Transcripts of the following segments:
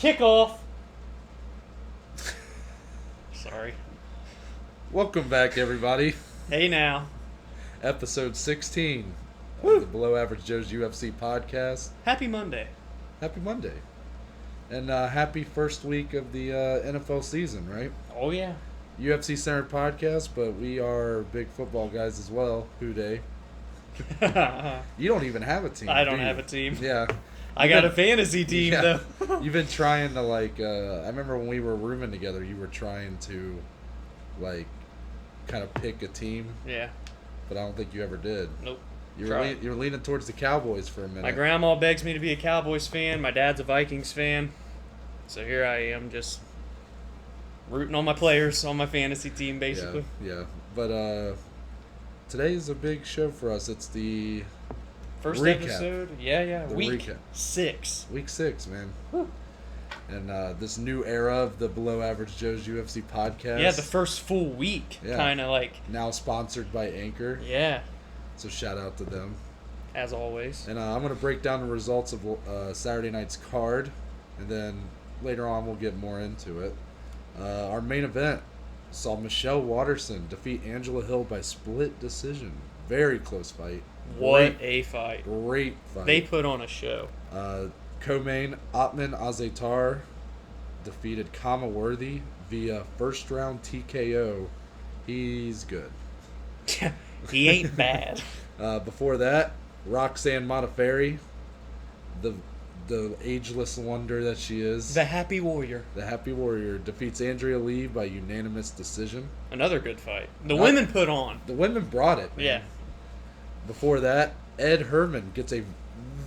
Kickoff. Sorry. Welcome back, everybody. Hey now. Episode 16 Woo. of the Below Average Joe's UFC podcast. Happy Monday. Happy Monday. And happy first week of the NFL season, right? Oh, yeah. UFC-centered podcast, but we are big football guys as well. Who day? You don't even have a team. I don't do you? have a team. Yeah. I got a fantasy team, Yeah. though. You've been trying to, I remember when we were rooming together, you were trying to, kind of pick a team. Yeah. But I don't think you ever did. Nope. You were leaning towards the Cowboys for a minute. My grandma begs me to be a Cowboys fan. My dad's a Vikings fan. So here I am, just rooting on my players on my fantasy team, basically. Yeah. But today's a big show for us. It's the First recap. episode. Yeah. The Week recap. 6. Week 6, man. Whew. And this new era of the Below Average Joe's UFC podcast. Yeah, the first full week. Yeah. Kind of like. Now sponsored by Anchor. Yeah. So shout out to them. As always. And I'm going to break down the results of Saturday night's card. And then later on we'll get more into it. Our main event saw Michelle Waterson defeat Angela Hill by split decision. Very close fight. What a fight. Great fight. They put on a show. Co-main Atman Azetar defeated Kama Worthy via first round TKO. He's good. He ain't bad. Before that, Roxanne Modafferi, the ageless wonder that she is. The Happy Warrior. The Happy Warrior defeats Andrea Lee by unanimous decision. Another good fight. The women put on. The women brought it, man. Yeah. Before that, Ed Herman gets a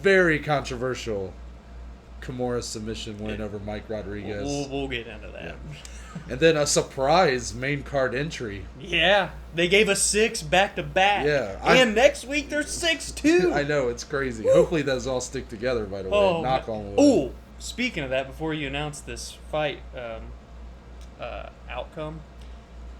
very controversial Kimura submission win over Mike Rodriguez. We'll get into that. Yeah. And then a surprise main card entry. Yeah. They gave us 6 back-to-back. Yeah. And next week there's 6 too. I know, it's crazy. Hopefully those all stick together, by the way. Oh, Knock on wood. Oh, speaking of that, before you announce this fight outcome,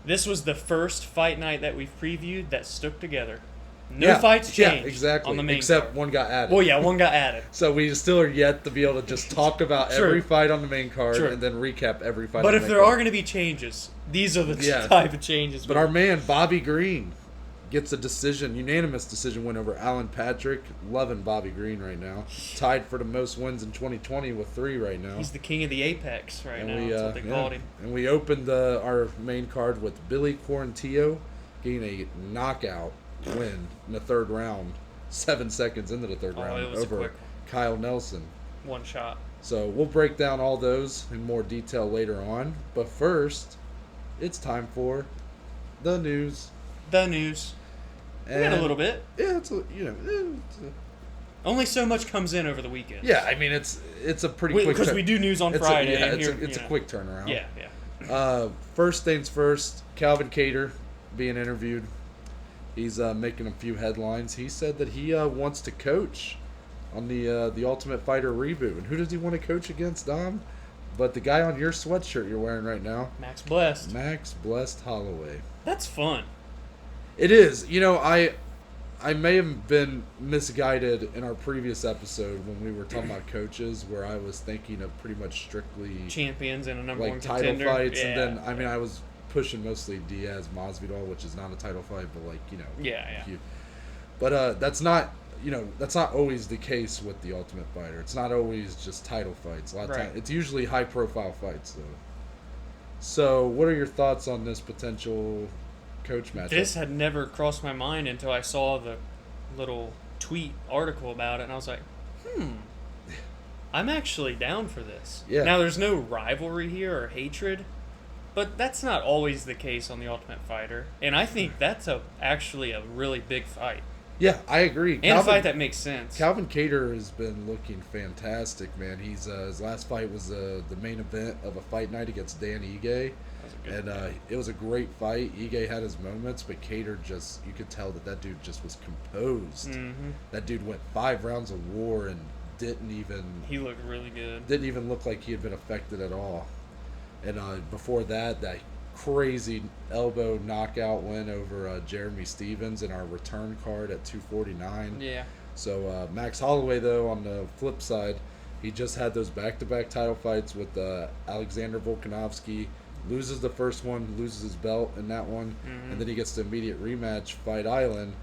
this was the first fight night that we've previewed that stuck together. No fights changed. Yeah, exactly. On the main Except card. one got added. Well, yeah, one got added. So we still are yet to be able to just talk about Sure. every fight on the main card Sure. and then recap every fight But on if the main there are card. going to be changes, these are the Yeah. type of changes. But our man, Bobby Green, gets a unanimous decision win over Alan Patrick. Loving Bobby Green right now. Tied for the most wins in 2020 with 3 right now. He's the king of the Apex right And now. That's what they called him. And we opened our main card with Billy Quarantillo getting a knockout win in the third round, 7 seconds into the third round, it was a over quick Kyle Nelson. one shot. So we'll break down all those in more detail later on. But first, it's time for the news. The news. We got a little bit. Yeah, it's Only so much comes in over the weekend. yeah. I mean, it's a pretty quick Because we do news on Friday. It's a quick turnaround. Yeah. First things first, Calvin Kattar being interviewed. He's making a few headlines. He said that he wants to coach on the Ultimate Fighter reboot. And who does he want to coach against, Dom? But the guy on your sweatshirt you're wearing right now. Max Blessed. Max Blessed Holloway. That's fun. It is. You know, I may have been misguided in our previous episode when we were talking about coaches, where I was thinking of pretty much strictly Champions and a number one title contender. fights, Yeah. and then I was pushing mostly Diaz Masvidal, which is not a title fight, but Yeah. But that's not always the case with the Ultimate Fighter. It's not always just title fights. A lot of time, it's usually high profile fights though. So, what are your thoughts on this potential coach matchup? This had never crossed my mind until I saw the little tweet article about it, and I was like, I'm actually down for this. Yeah. Now, there's no rivalry here or hatred, but that's not always the case on the Ultimate Fighter, and I think that's actually a really big fight. Yeah, I agree. And a fight that makes sense. Calvin Kattar has been looking fantastic, man. He's his last fight was the main event of a fight night against Dan Ige, and it was a great fight. Ige had his moments, but Kattar you could tell that dude just was composed. Mm-hmm. That dude went 5 rounds of war and He looked really good. Didn't even look like he had been affected at all. And before that crazy elbow knockout win over Jeremy Stevens in our return card at 249. Yeah. So Max Holloway, though, on the flip side, He just had those back-to-back title fights with Alexander Volkanovski. Loses the first one, loses his belt in that one, and then he gets the immediate rematch, Fight Island.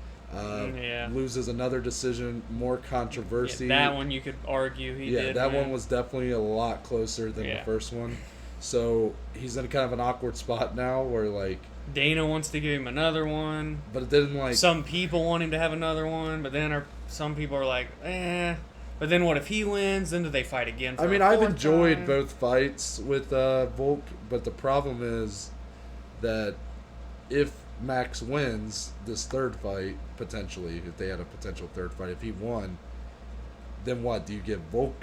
Loses another decision, more controversy. Yeah, that one you could argue he did. Yeah, that one was definitely a lot closer than the first one. So he's in kind of an awkward spot now where, like... Dana wants to give him another one. But it didn't, like... Some people want him to have another one, but then some people are like, eh... But then what if he wins? Then do they fight again? I mean, I've enjoyed both fights with Volk, but the problem is that if Max wins this third fight, potentially, if they had a potential third fight, if he won, then what? Do you give Volk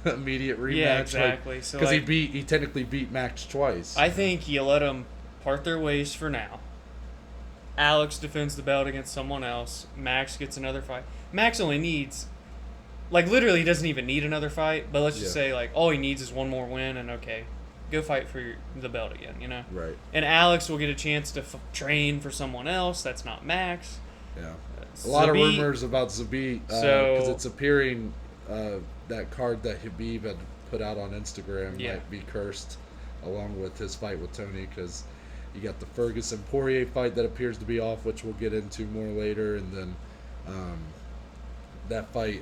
immediate rematch? Yeah, exactly. Because he technically beat Max twice. I think you let them part their ways for now. Alex defends the belt against someone else. Max gets another fight. Max only needs... Like, literally, he doesn't even need another fight. But let's just say, like, all he needs is one more win, and okay, go fight for the belt again, you know? Right. And Alex will get a chance to train for someone else. That's not Max. Yeah. A lot of rumors about Zabit, because it's appearing that card that Habib had put out on Instagram might be cursed, along with his fight with Tony, because you got the Ferguson-Poirier fight that appears to be off, which we'll get into more later, and then... that fight,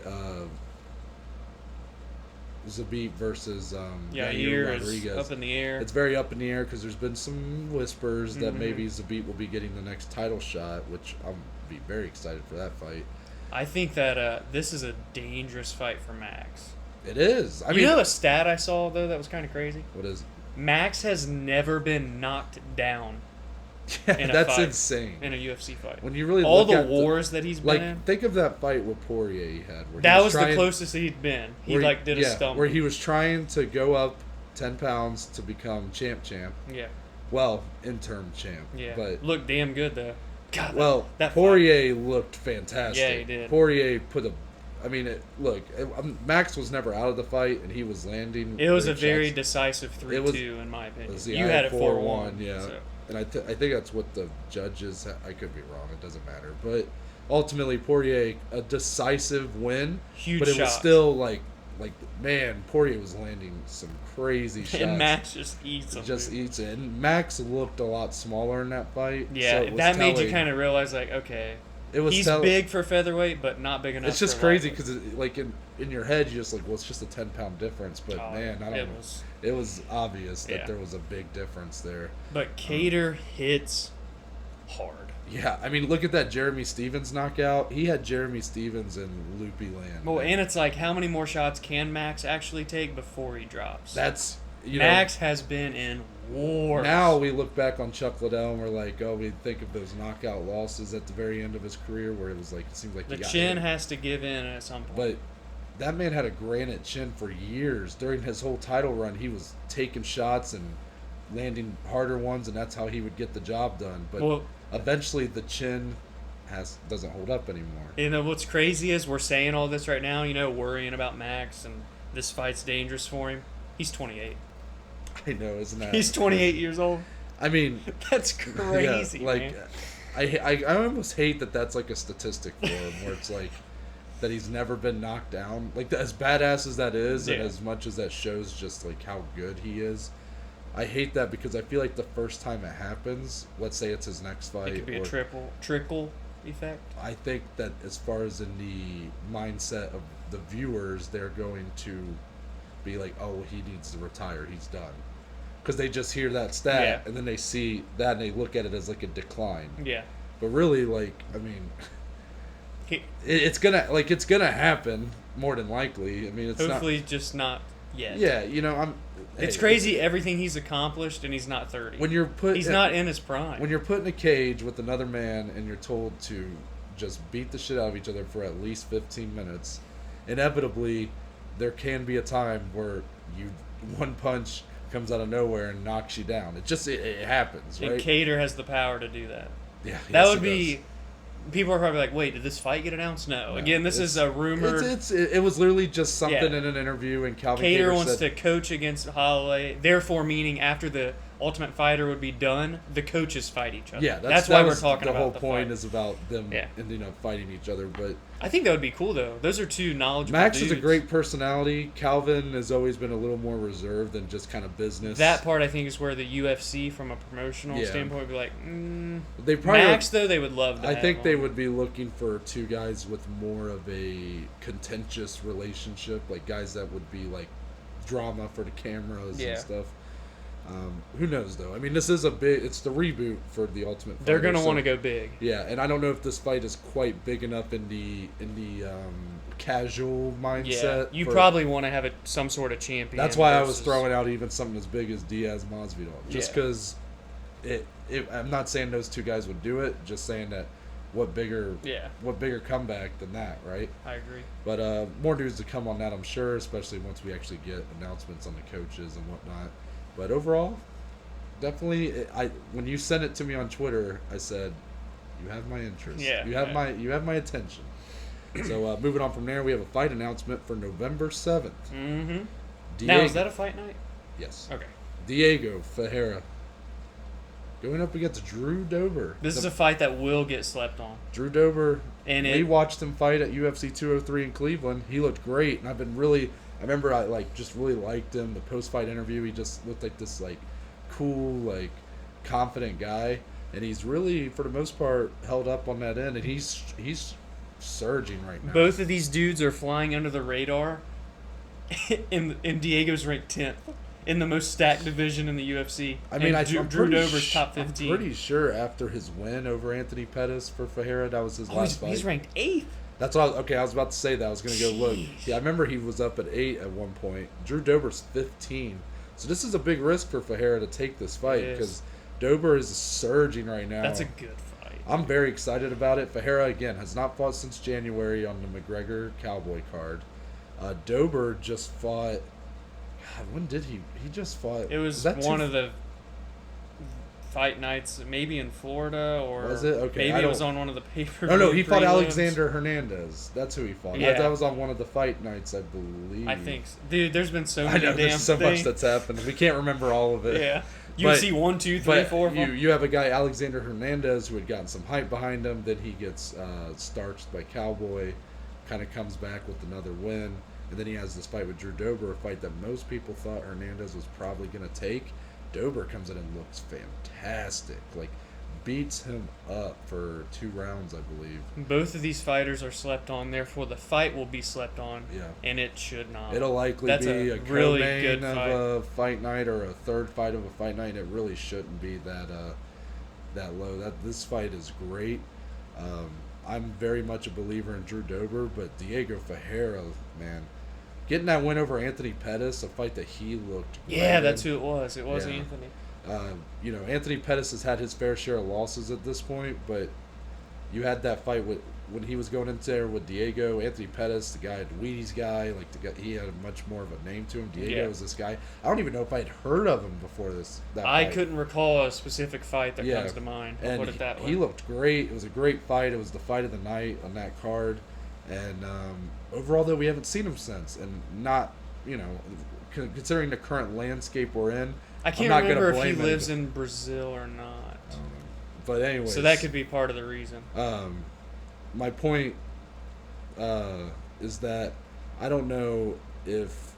Zabit versus Yair Rodriguez is up in the air. It's very up in the air because there's been some whispers that maybe Zabit will be getting the next title shot, which I'm be very excited for that fight. I think that this is a dangerous fight for Max. It is. I mean, you know a stat I saw though that was kind of crazy. What is it? Max has never been knocked down. Yeah, that's insane. In a UFC fight. When you really all look the at wars that he's been in. Think of that fight with Poirier he had. Where that was the closest he'd been. He did a stumble. Where he was trying to go up 10 pounds to become champ. Yeah. Well, interim champ. Yeah. But looked damn good though. God, that Poirier looked fantastic. Yeah, he did. Poirier put a... I mean, Max was never out of the fight, and he was landing... It was a very decisive 3-2, in my opinion. You had it 4-1. Yeah. So. And I think that's what the judges... I could be wrong. It doesn't matter. But ultimately, Poirier, a decisive win. Huge But it was shot. still like, man, Poirier was landing some crazy shots. And Max just eats them. Eats it. And Max looked a lot smaller in that fight. Yeah, so that made you kind of realize, like, okay... He's big for featherweight, but not big enough. It's just crazy because, like, in your head, you're just like, well, it's just a 10-pound difference. But man, I don't know. It was obvious that there was a big difference there. But Kattar hits hard. Yeah, I mean, look at that Jeremy Stevens knockout. He had Jeremy Stevens in loopy land. Well, and it's like, how many more shots can Max actually take before he drops? That's Max has been in wars. Now we look back on Chuck Liddell and we're like, oh, we think of those knockout losses at the very end of his career where it was like, it seemed like the chin has to give in at some point. But that man had a granite chin for years. During his whole title run, he was taking shots and landing harder ones, and that's how he would get the job done. But eventually the chin doesn't hold up anymore. You know, what's crazy is we're saying all this right now, worrying about Max and this fight's dangerous for him. He's 28. I know, isn't that? He's 28 years old. I mean, that's crazy. Yeah, like, man. I almost hate that that's like a statistic for him, where it's like that he's never been knocked down. Like, as badass as that is, and as much as that shows just like how good he is, I hate that because I feel like the first time it happens, let's say it's his next fight, it could be a trickle effect. I think that as far as in the mindset of the viewers, they're going to be like, oh, he needs to retire, he's done. Because they just hear that stat, and then they see that, and they look at it as like a decline. Yeah. But really, like, I mean, it's gonna happen more than likely. I mean, it's hopefully just not yet. Yeah, It's crazy everything he's accomplished, and he's not 30. When you're he's not in his prime. When you're put in a cage with another man, and you're told to just beat the shit out of each other for at least 15 minutes, inevitably, there can be a time where one punch comes out of nowhere and knocks you down. It happens, right? And Kattar has the power to do that. Yeah, that would be. People are probably like, "Wait, did this fight get announced?" No. Again, this is a rumor. It was literally just something in an interview, and Calvin Kattar wants to coach against Holloway. Therefore, meaning after the Ultimate Fighter would be done, the coaches fight each other. Yeah, that's why we're talking about the whole point fight. is about them ending up fighting each other. But I think that would be cool though. Those are two knowledgeable Max dudes. is a great personality. Calvin has always been a little more reserved than just kind of business. That part I think is where the UFC, from a promotional Yeah. standpoint, would be like, They probably Max though they would love. To I have think they on. would be looking for two guys with more of a contentious relationship, like guys that would be like drama for the cameras Yeah. and stuff. Who knows though? I mean, this is it's the reboot for the Ultimate Fighter. They're gonna so- want to go big. Yeah, and I don't know if this fight is quite big enough in the casual mindset. Yeah, you for- probably want to have some sort of champion. That's why I was versus- throwing out even something as big as Diaz Masvidal, just Yeah. because I'm not saying those two guys would do it, just saying that what bigger comeback than that, right? I agree. But more news to come on that, I'm sure, especially once we actually get announcements on the coaches and whatnot. But overall, definitely, when you sent it to me on Twitter, I said, "You have my interest. Yeah, you have yeah. you have my attention." So moving on from there, we have a fight announcement for November 7th. Mm-hmm. Diego, Now is that a fight night? yes? Okay. Diego Ferreira going up against Drew Dober. This is a fight that will get slept on. Drew Dober. And We watched him fight at UFC 203 in Cleveland. He looked great, and I remember I just really liked him. The post-fight interview, he just looked like this cool, confident guy, and he's really for the most part held up on that end, and he's surging right now. Both of these dudes are flying under the radar, and Diego's ranked 10th in the most stacked division in the UFC. I mean, and I'm Drew pretty Dober's top 15. I'm pretty sure after his win over Anthony Pettis for Ferreira, that was his last fight. He's ranked 8th. That's what I was about to say that. I was going to go look. Jeez. Yeah, I remember he was up at 8 at one point. Drew Dober's 15. So this is a big risk for Ferreira to take this fight It is. because Dober is surging right now. That's a good fight. I'm very excited about it. Ferreira, again, has not fought since January on the McGregor Cowboy card. Dober just fought... God, when did he... He just fought... It was one of the fight nights, maybe in Florida, or Was it? Okay, maybe it was on one of the papers. Oh, no, he fought Alexander Hernandez. That's who he fought. Yeah. That was on one of the fight nights, I believe. I think, so. Dude. There's been so I many know, damn there's so much things. that's happened. We can't remember all of it. Yeah, But- UFC 1, 2, 3, But 4. you have a guy, Alexander Hernandez, who had gotten some hype behind him. Then he gets starched by Cowboy, kind of comes back with another win. And then he has this fight with Drew Dober, a fight that most people thought Hernandez was probably going to take. Dober comes in and looks fantastic. Beats him up for 2 rounds, I believe. Both of these fighters are slept on, therefore the fight will be slept on. Yeah. And it should not. It'll likely That's be a a really co-main good of fight. a fight night or a third fight of a fight night. It really shouldn't be that low. This fight is great. I'm very much a believer in Drew Dober, but Diego Ferreira, man, getting that win over Anthony Pettis, a fight that he looked great Yeah, in. that's who it was. It was Yeah. Anthony. Anthony Pettis has had his fair share of losses at this point, but you had that fight when he was going in there with Diego. Anthony Pettis, the guy, the Wheaties guy, he had a much more of a name to him. Diego Yeah. was this guy. I don't even know if I had heard of him before that I fight. couldn't recall a specific fight that Yeah. comes to mind. I'll And put it that way. he looked great. It was a great fight. It was the fight of the night on that card. And overall, though, we haven't seen him since. And not, considering the current landscape we're in, I can't I'm not remember gonna if he blame lives anybody. in Brazil or not. I don't know. But anyways. So that could be part of the reason. My point is that I don't know if,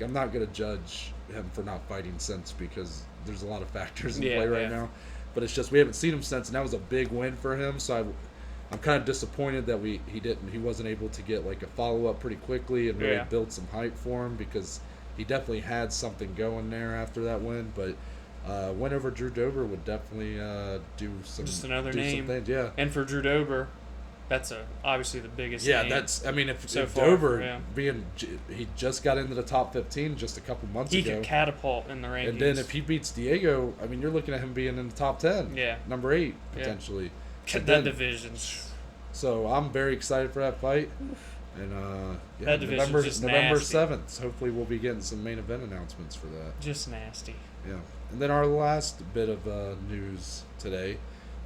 I'm not going to judge him for not fighting since because there's a lot of factors in play right now. But it's just we haven't seen him since, and that was a big win for him. So I'm kind of disappointed that he wasn't able to get a follow-up pretty quickly and really build some hype for him because he definitely had something going there after that win. But win over Drew Dober would definitely do some Just another do name. Some things. Yeah. And for Drew Dober, that's obviously the biggest Yeah, name. if so if far, Dober yeah. he just got into the top 15 just a couple months He ago. could catapult in the rankings. And then if he beats Diego, you're looking at him being in the top 10. Yeah. Number 8, Yeah. potentially. that And then- division. So I'm very excited for that fight. And That division's November just November nasty. 7th. Hopefully we'll be getting some main event announcements for that. Just nasty. Yeah. And then our last bit of news today.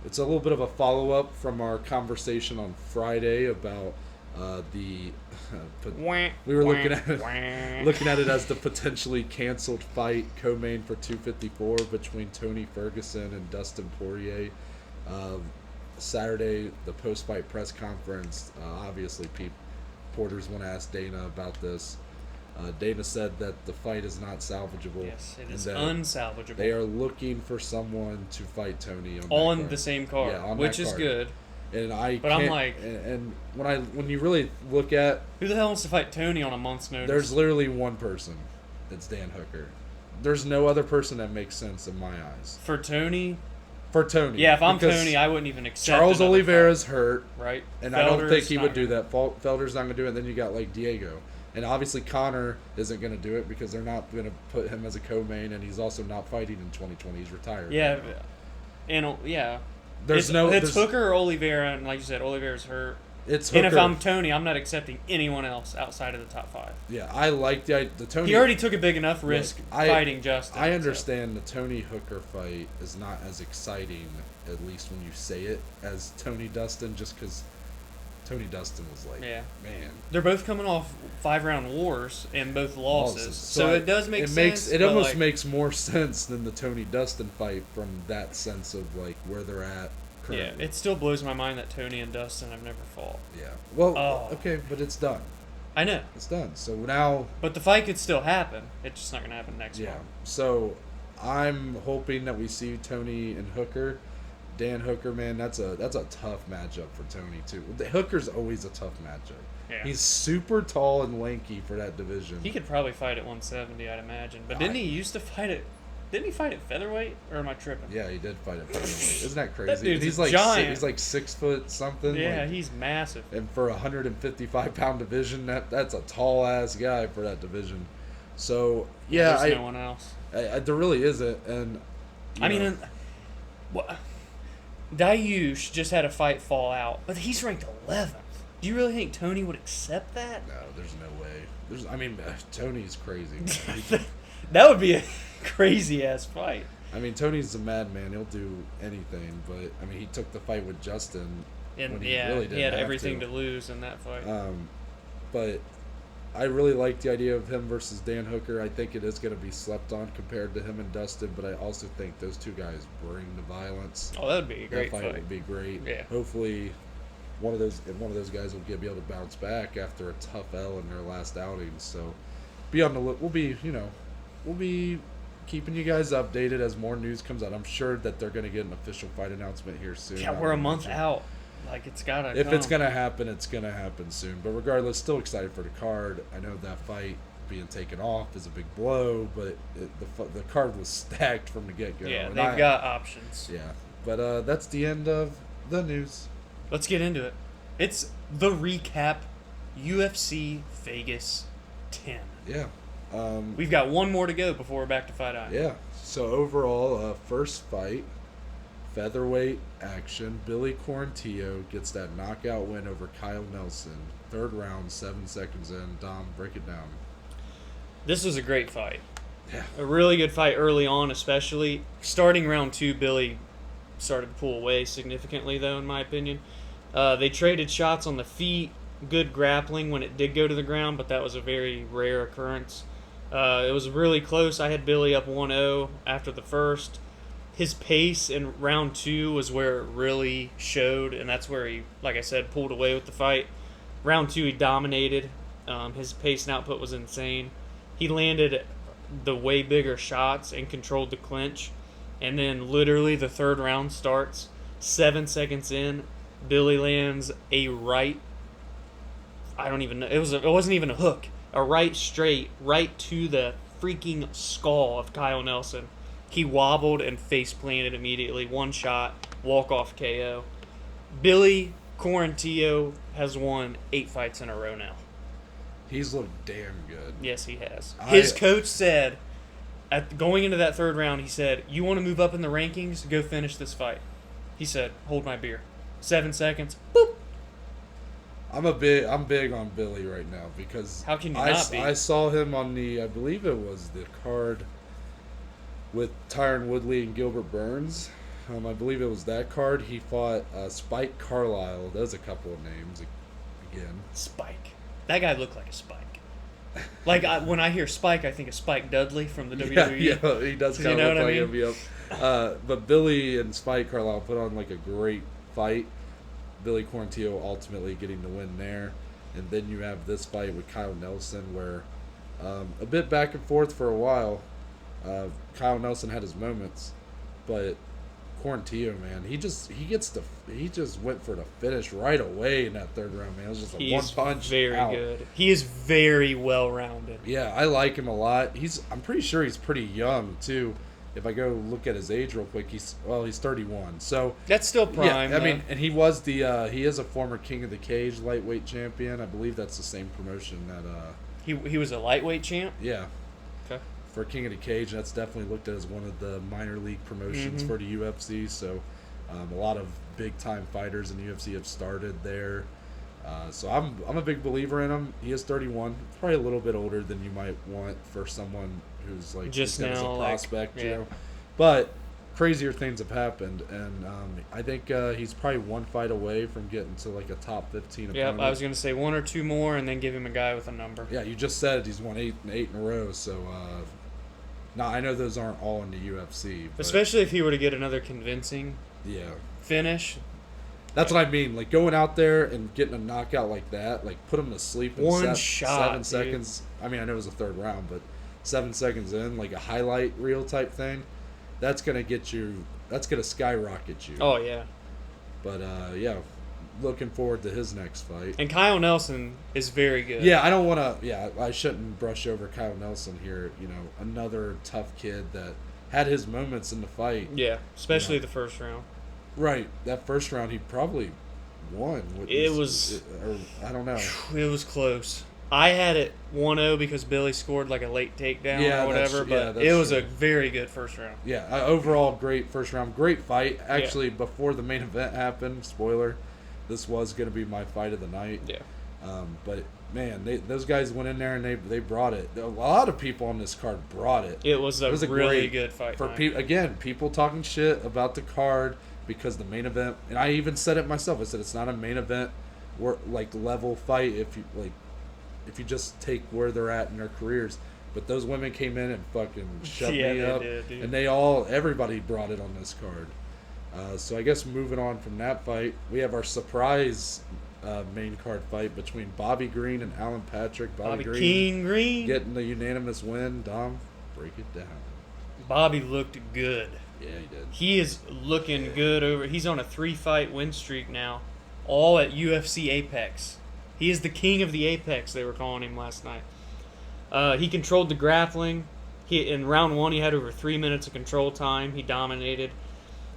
It's a little bit of a follow-up from our conversation on Friday about we were looking at it as the potentially canceled fight co-main for 254 between Tony Ferguson and Dustin Poirier. Saturday, the post-fight press conference, obviously, Porters want to ask Dana about this. Dana said that the fight is not salvageable. Yes, it and is that unsalvageable. They are looking for someone to fight Tony on the same card, yeah, which that is card. good. And I But can't, I'm like, and when you really look at, who the hell wants to fight Tony on a month's notice? there's literally one person, that's Dan Hooker. There's no other person that makes sense in my eyes. For Tony. Yeah, if I'm Tony, I wouldn't even accept. Charles Oliveira's hurt, right? And I don't think he would do that. Felder's not going to do it. And then you got like Diego, and obviously Connor isn't going to do it because they're not going to put him as a co-main, and he's also not fighting in 2020. He's retired. Yeah, and yeah. It's Hooker or Oliveira, and like you said, Oliveira's hurt. It's Hooker. And if I'm Tony, I'm not accepting anyone else outside of the top 5. Yeah, I like the Tony. He already took a big enough risk fighting Justin. I understand the Tony Hooker fight is not as exciting, at least when you say it, as Tony Dustin, just because Tony Dustin was like, man. They're both coming off 5-round wars and both losses. So it does make sense. It almost makes more sense than the Tony Dustin fight from that sense of like where they're at currently. Yeah, it still blows my mind that Tony and Dustin have never fought. Yeah. Well, okay, but it's done. I know. It's done. So now... But the fight could still happen. It's just not going to happen next month. So I'm hoping that we see Tony and Hooker. Dan Hooker, man, that's a tough matchup for Tony, too. Hooker's always a tough matchup. Yeah. He's super tall and lanky for that division. He could probably fight at 170, I'd imagine. But didn't he used to fight at... Didn't he fight at featherweight, or am I tripping? Yeah, he did fight at featherweight. Isn't that crazy? That dude's he's like giant. He's like 6 foot something. Yeah, he's massive. And for a 155-pound division, that's a tall ass guy for that division. So there's no one else. There really isn't. And I mean, Dayush just had a fight fall out, but he's ranked 11th. Do you really think Tony would accept that? No, there's no way. Tony's crazy. That would be a crazy ass fight. I mean, Tony's a madman. He'll do anything. But I mean, he took the fight with Justin. And when he really didn't he had have everything to lose in that fight. But I really like the idea of him versus Dan Hooker. I think it is going to be slept on compared to him and Dustin. But I also think those two guys bring the violence. Oh, that would be a great fight. fight. Would be great. Yeah. Hopefully, one of those guys will be able to bounce back after a tough L in their last outing. So, we'll be keeping you guys updated as more news comes out. I'm sure that they're going to get an official fight announcement here soon. Yeah, we're a month out. Like, it's got to If it's going to happen, it's going to happen soon. But regardless, still excited for the card. I know that fight being taken off is a big blow, but the card was stacked from the get-go. Yeah, they've got options. Yeah, but that's the end of the news. Let's get into it. It's the recap UFC Vegas 10. Yeah. We've got one more to go before we're back to Fight Island. Yeah. So overall, first fight, featherweight action. Billy Quarantillo gets that knockout win over Kyle Nelson. 3rd round, 7 seconds in. Dom, break it down. This was a great fight. Yeah. A really good fight early on, especially. Starting round 2, Billy started to pull away significantly, though, in my opinion. They traded shots on the feet. Good grappling when it did go to the ground, but that was a very rare occurrence. It was really close. I had Billy up 1-0 after the first. His pace in round 2 was where it really showed, and that's where he, like I said, pulled away with the fight. Round 2, he dominated. His pace and output was insane. He landed the way bigger shots and controlled the clinch. And then literally the 3rd round starts. 7 seconds in, Billy lands a right. I don't even know. It wasn't even a hook. A right straight, right to the freaking skull of Kyle Nelson. He wobbled and face planted immediately. 1 shot, walk-off KO. Billy Quarantillo has won 8 fights in a row now. He's looked damn good. Yes, he has. His coach said, going into that 3rd round, he said, "You want to move up in the rankings? Go finish this fight." He said, "Hold my beer." 7 seconds, boop. I'm big on Billy right now because how can you not be? I saw him on I believe it was the card with Tyron Woodley and Gilbert Burns. I believe it was that card. He fought Spike Carlisle. There's a couple of names again. Spike. That guy looked like a Spike. Like when I hear Spike, I think of Spike Dudley from the WWE. Yeah, he does kind of look like him. Yep. But Billy and Spike Carlisle put on like a great fight. Billy Quarantillo ultimately getting the win there. And then you have this fight with Kyle Nelson where a bit back and forth for a while. Kyle Nelson had his moments, but Quarantillo, man, he just went for the finish right away in that third round, man. It was just a one punch. Very out. good. He is very well rounded. Yeah, I like him a lot. I'm pretty sure he's pretty young too. If I go look at his age real quick, he's 31. So that's still prime. Yeah, I mean, and he is a former King of the Cage lightweight champion. I believe that's the same promotion that he was a lightweight champ. Yeah. Okay. For King of the Cage, that's definitely looked at as one of the minor league promotions for the UFC. So, a lot of big time fighters in the UFC have started there. So I'm a big believer in him. He is 31, probably a little bit older than you might want for someone who's like just now as a prospect, like, you know. But crazier things have happened, and I think he's probably one fight away from getting to like a top 15 opponent. Yep, I was going to say one or two more, and then give him a guy with a number. Yeah, you just said he's won eight in a row, so. Now, I know those aren't all in the UFC. But especially if he were to get another convincing finish. That's what I mean. Like, going out there and getting a knockout like that, like, put him to sleep in One shot, 7 seconds. I mean, I know it was the third round, but 7 seconds in, like a highlight reel type thing, that's going to skyrocket you. Oh, yeah. But, yeah, looking forward to his next fight. And Kyle Nelson is very good. Yeah, I shouldn't brush over Kyle Nelson here. You know, another tough kid that had his moments in the fight. Yeah, especially the first round. Right, that first round he probably won. I don't know. It was close. I had it 1-0 because Billy scored like a late takedown or whatever, but it was a very good first round. Yeah, overall great first round, great fight. Actually, before the main event happened, spoiler, this was going to be my fight of the night. Yeah. But, man, those guys went in there and they brought it. A lot of people on this card brought it. It was a really good fight. For people talking shit about the card because the main event, and I even said it myself. I said it's not a main event level fight if you just take where they're at in their careers. But those women came in and fucking shut me up. Did, dude. And everybody brought it on this card. So I guess moving on from that fight, we have our surprise main card fight between Bobby Green and Alan Patrick. Bobby King Green getting the unanimous win. Dom, break it down. Bobby looked good. Yeah, he did. He is looking good he's on a 3-fight win streak now, all at UFC Apex. He is the king of the Apex, they were calling him last night. He controlled the grappling. In round 1, he had over 3 minutes of control time. He dominated.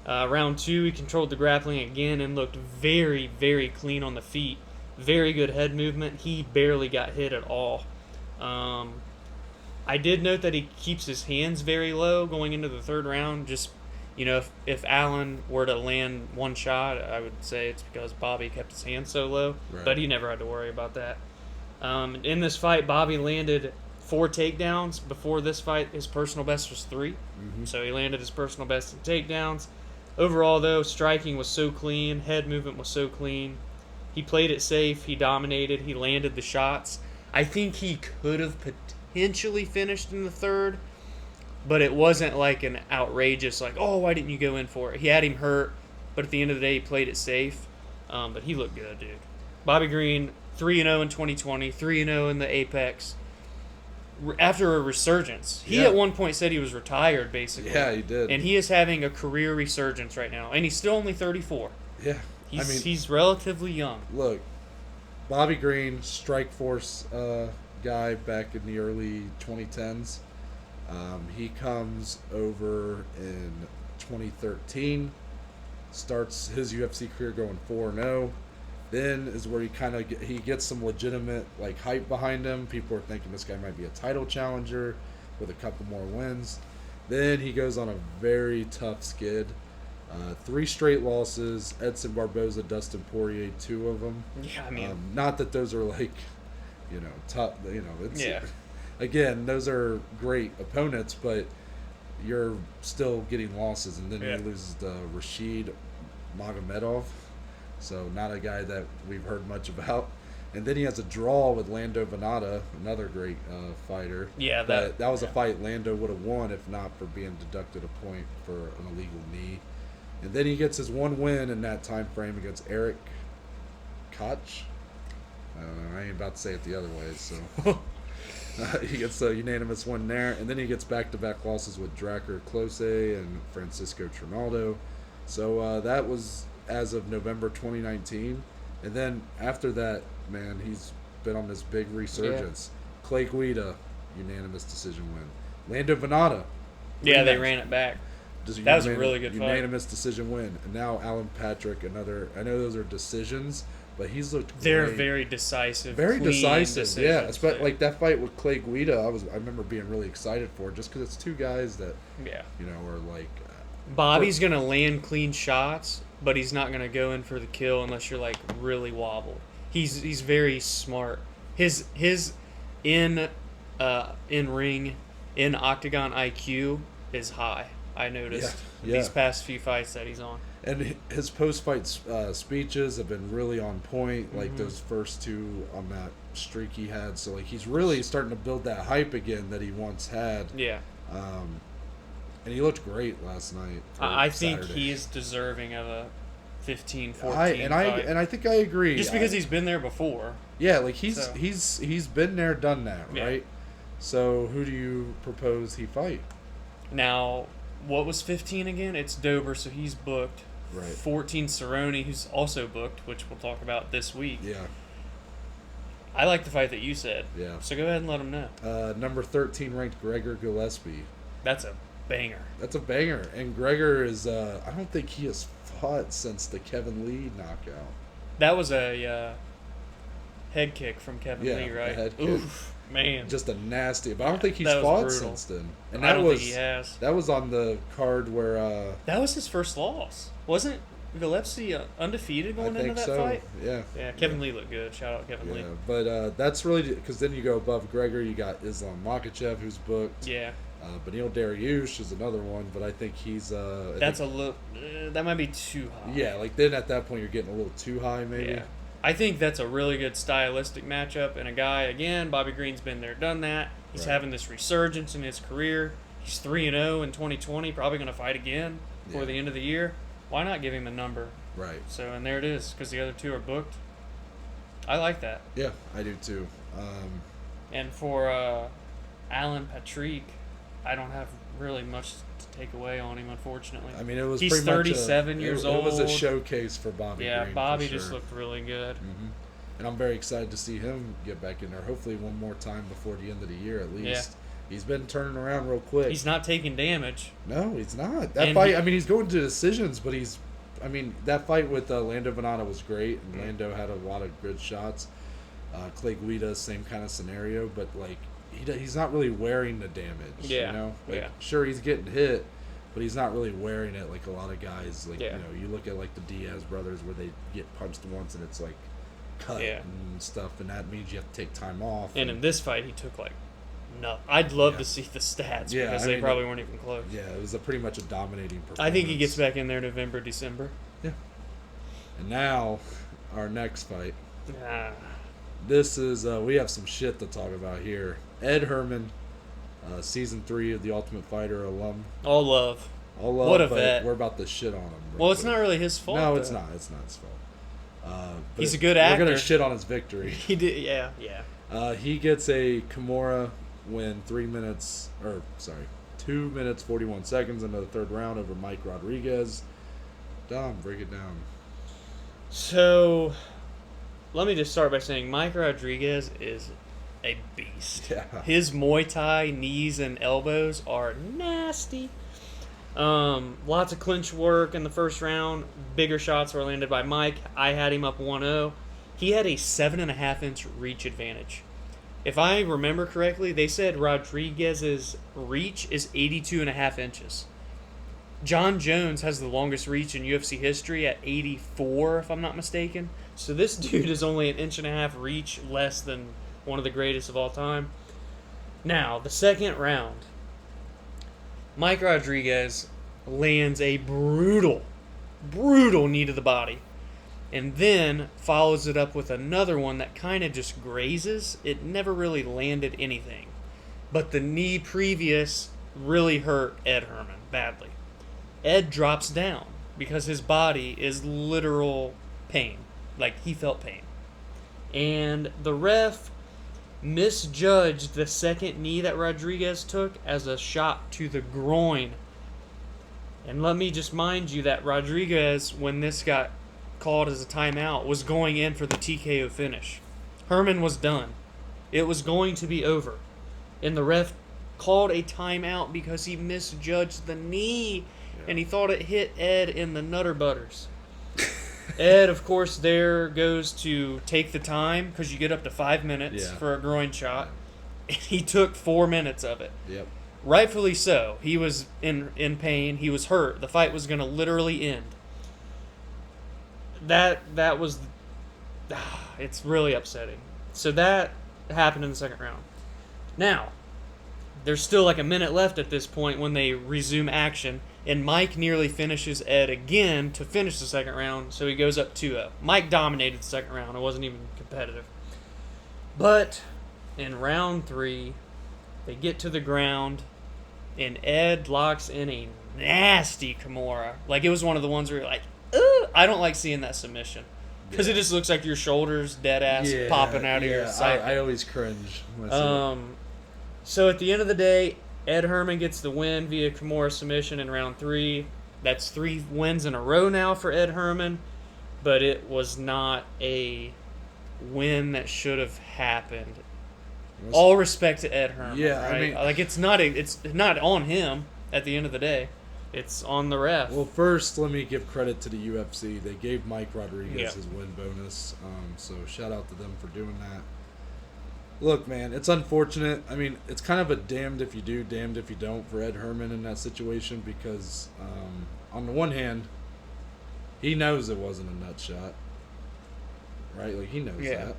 Round 2, he controlled the grappling again and looked very, very clean on the feet. Very good head movement. He barely got hit at all. I did note that he keeps his hands very low going into the third round. Just, if Allen were to land one shot, I would say it's because Bobby kept his hands so low. Right. But he never had to worry about that. In this fight, Bobby landed 4 takedowns. Before this fight, his personal best was 3. Mm-hmm. So he landed his personal best in takedowns. Overall, though, striking was so clean. Head movement was so clean. He played it safe. He dominated. He landed the shots. I think he could have potentially finished in the third, but it wasn't like an outrageous, like, oh, why didn't you go in for it? He had him hurt, but at the end of the day, he played it safe. But he looked good, dude. Bobby Green, 3-0 in 2020, 3-0 in the Apex. After a resurgence. He at one point said he was retired, basically. Yeah, he did. And he is having a career resurgence right now. And he's still only 34. Yeah. He's relatively young. Look, Bobby Green, Strikeforce guy back in the early 2010s. He comes over in 2013, starts his UFC career going 4-0. Then is where he gets some legitimate hype behind him. People are thinking this guy might be a title challenger with a couple more wins. Then he goes on a very tough skid. 3 straight losses. Edson Barboza, Dustin Poirier, 2 of them. Yeah, I mean, not that those are tough. It's, again, those are great opponents, but you're still getting losses. And then he loses to Rashid Magomedov. So not a guy that we've heard much about. And then he has a draw with Lando Venata, another great fighter. Yeah, that was a fight Lando would have won if not for being deducted a point for an illegal knee. And then he gets his one win in that time frame against Eric Koch. I don't know. I ain't about to say it the other way. So he gets a unanimous win there. And then he gets back-to-back losses with Drakkar Klose and Francisco Trinaldo. So that was as of November 2019. And then after that, man, he's been on this big resurgence. Yeah. Clay Guida, unanimous decision win. Lando Venata. Yeah, they ran it back. That was a really good fight. Unanimous decision win. And now Alan Patrick, another. I know those are decisions, but he's looked great. They're very decisive. Very decisive, yeah. Especially yeah. like that fight with Clay Guida, I remember being really excited for just because it's two guys that, are like. Bobby's gonna land clean shots, but he's not gonna go in for the kill unless you're like really wobbled. He's very smart. His in ring in octagon IQ is high. I noticed these past few fights that he's on. And his post-fight speeches have been really on point, like those first two on that streak he had. So, like, he's really starting to build that hype again that he once had. Yeah. And he looked great last night. I think he is deserving of a 15-14 fight. And I think I agree. Just because he's been there before. Yeah, like he's been there, done that, right? So, who do you propose he fight? Now, what was 15 again? It's Dober, so he's booked. Right. 14 Cerrone, who's also booked, which we'll talk about this week. Yeah. I like the fight that you said. Yeah. So go ahead and let him know. Number 13 ranked Gregor Gillespie. That's a banger. That's a banger. And Gregor is, I don't think he has fought since the Kevin Lee knockout. That was a head kick from Kevin Lee, right? A head kick. Oof, man. Just a nasty. But I don't think he's fought since then. And I don't think he has. That was on the card where... that was his first loss. Wasn't Gillespie undefeated going into that fight? Yeah. Yeah, Kevin Lee looked good. Shout out Kevin Lee. But that's really... Because then you go above Gregor, you got Islam Makhachev, who's booked. Yeah. Beneil Dariush is another one, but I think he's... that's a little... that might be too high. Yeah, like then at that point you're getting a little too high maybe. Yeah. I think that's a really good stylistic matchup, and a guy, again, Bobby Green's been there, done that. He's having this resurgence in his career. He's 3-0 in 2020, probably going to fight again before the end of the year. Why not give him a number? Right. So, and there it is, because the other two are booked. I like that. Yeah, I do too. And for Alan Patrick, I don't have really much to take away on him, unfortunately. I mean, it was he's pretty 37 years old. It was a showcase for Bobby Green. Yeah, Bobby for sure. just looked really good. Mm-hmm. And I'm very excited to see him get back in there, hopefully one more time before the end of the year at least. Yeah. He's been turning around real quick. He's not taking damage. No, he's not. That fight, he's going to decisions, but that fight with Lando Venata was great, and Lando had a lot of good shots. Clay Guida, same kind of scenario, but, like, he's not really wearing the damage. Yeah. You know? Like, sure, he's getting hit, but he's not really wearing it like a lot of guys. Like, you look at, like, the Diaz brothers where they get punched once and it's, like, cut and stuff, and that means you have to take time off. And in this fight, he took, like, no. I'd love to see the stats because they probably weren't even close. Yeah, it was pretty much a dominating performance. I think he gets back in there November, December. Yeah. And now, our next fight. Ah. This is, we have some shit to talk about here. Ed Herman, Season 3 of The Ultimate Fighter alum. All love. What a vet. We're about to shit on him. Well, it's not really his fault. No, it's not. It's not his fault. He's a good actor. We're going to shit on his victory. He did, yeah. He gets a Kimura win 2 minutes 41 seconds into the third round over Mike Rodriguez. Dom, break it down. So, let me just start by saying Mike Rodriguez is a beast. Yeah. His Muay Thai knees and elbows are nasty. Lots of clinch work in the first round. Bigger shots were landed by Mike. I had him up 1-0. He had a 7.5-inch reach advantage. If I remember correctly, they said Rodriguez's reach is 82.5 inches. John Jones has the longest reach in UFC history at 84, if I'm not mistaken. So this dude is only 1.5 inches reach less than one of the greatest of all time. Now, the second round, Mike Rodriguez lands a brutal knee to the body. And then follows it up with another one that kind of just grazes. It never really landed anything. But the knee previous really hurt Ed Herman badly. Ed drops down. because his body is literal pain. Like, he felt pain. And the ref misjudged the second knee that Rodriguez took as a shot to the groin. And let me just mind you that Rodriguez, when this got called as a timeout, was going in for the TKO finish. Herman was done. It was going to be over. And the ref called a timeout because he misjudged the knee. And he thought it hit Ed in the Nutter Butters. Ed, of course, there goes to take the time because you get up to 5 minutes for a groin shot. And he took 4 minutes of it. Yep. Rightfully so. He was in pain. He was hurt. The fight was going to literally end. That was... it's really upsetting. So that happened in the second round. Now, there's still like a minute left at this point when they resume action, and Mike nearly finishes Ed again to finish the second round, so he goes up 2-0. Mike dominated the second round. It wasn't even competitive. But in round 3, they get to the ground, and Ed locks in a nasty Kimura. Like, it was one of the ones where you're like, ugh! I don't like seeing that submission. Because it just looks like your shoulders dead ass popping out of your side. I always cringe when I see it. So at the end of the day, Ed Herman gets the win via Kimura submission in round 3. That's 3 wins in a row now for Ed Herman, but it was not a win that should have happened. All respect to Ed Herman. Yeah, right? I mean, like it's not on him at the end of the day. It's on the ref. Well, first, let me give credit to the UFC. They gave Mike Rodriguez his win bonus, so shout out to them for doing that. Look, man, it's unfortunate. I mean, it's kind of a damned if you do, damned if you don't for Ed Herman in that situation because, on the one hand, he knows it wasn't a nut shot, right? Like, he knows that.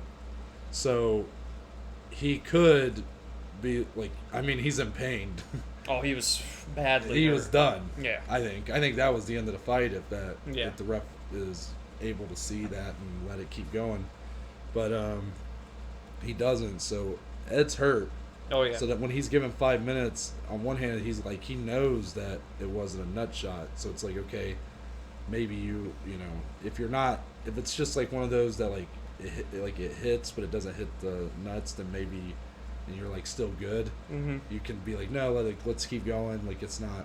So, he could be, like, I mean, he's in pain. Oh, he was badly He hurt. was done. Yeah. I think that was the end of the fight if Yeah. the ref is able to see that and let it keep going. But he doesn't, so Ed's hurt. Oh, yeah. So that when he's given 5 minutes, on one hand he's like he knows that it wasn't a nut shot. So it's like, okay, maybe you know, if it's just like one of those that like it hits but it doesn't hit the nuts, then maybe and you're like still good, you can be like, no, let's keep going. Like, it's not,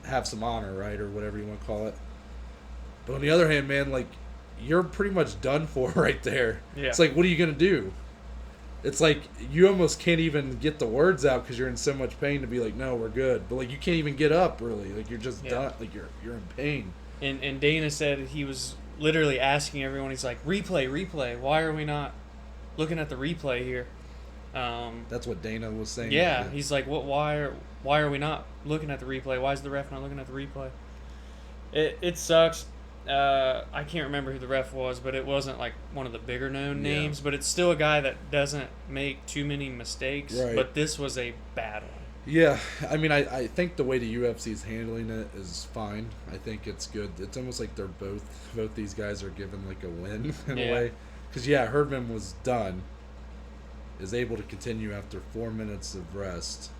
have some honor, right, or whatever you want to call it. But on the other hand, man, like, you're pretty much done for right there. Yeah. It's like, what are you gonna do? It's like you almost can't even get the words out because you're in so much pain to be like, no, we're good. But like, you can't even get up really. Like, you're just done. Like, you're in pain. And Dana said he was literally asking everyone. He's like, replay. Why are we not looking at the replay here? That's what Dana was saying. Yeah, he's like, what? Why are we not looking at the replay? Why is the ref not looking at the replay? It sucks. I can't remember who the ref was, but it wasn't like one of the bigger known names. But it's still a guy that doesn't make too many mistakes. Right. But this was a bad one. Yeah, I mean, I think the way the UFC is handling it is fine. I think it's good. It's almost like they're both these guys are given like a win in a way. Because Herdman was done. Is able to continue after 4 minutes of rest,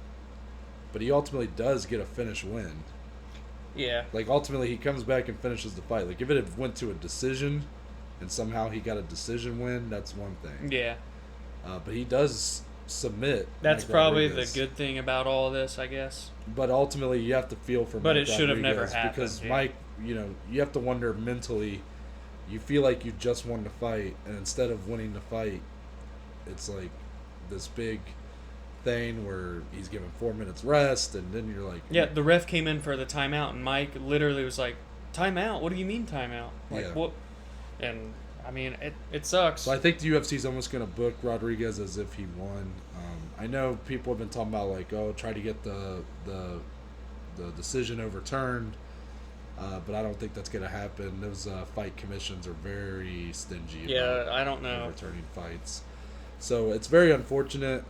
but he ultimately does get a finish win. Yeah. Like, ultimately, he comes back and finishes the fight. Like, if it had went to a decision, and somehow he got a decision win, that's one thing. Yeah. But he does submit. That's Mike probably Rodriguez. the good thing about all of this, I guess. But ultimately, you have to feel for But Mike it should have never Rodriguez happened. because yeah. Mike, you have to wonder mentally. You feel like you just won the fight, and instead of winning the fight, it's like this big thing where he's given 4 minutes rest, and then you're like, yeah, the ref came in for the timeout, and Mike literally was like, timeout? What do you mean timeout? Like, what? And I mean, it sucks. So I think the UFC is almost going to book Rodriguez as if he won. I know people have been talking about like, oh, try to get the decision overturned, but I don't think that's going to happen. Those fight commissions are very stingy. About I don't know. overturning fights. So it's very unfortunate.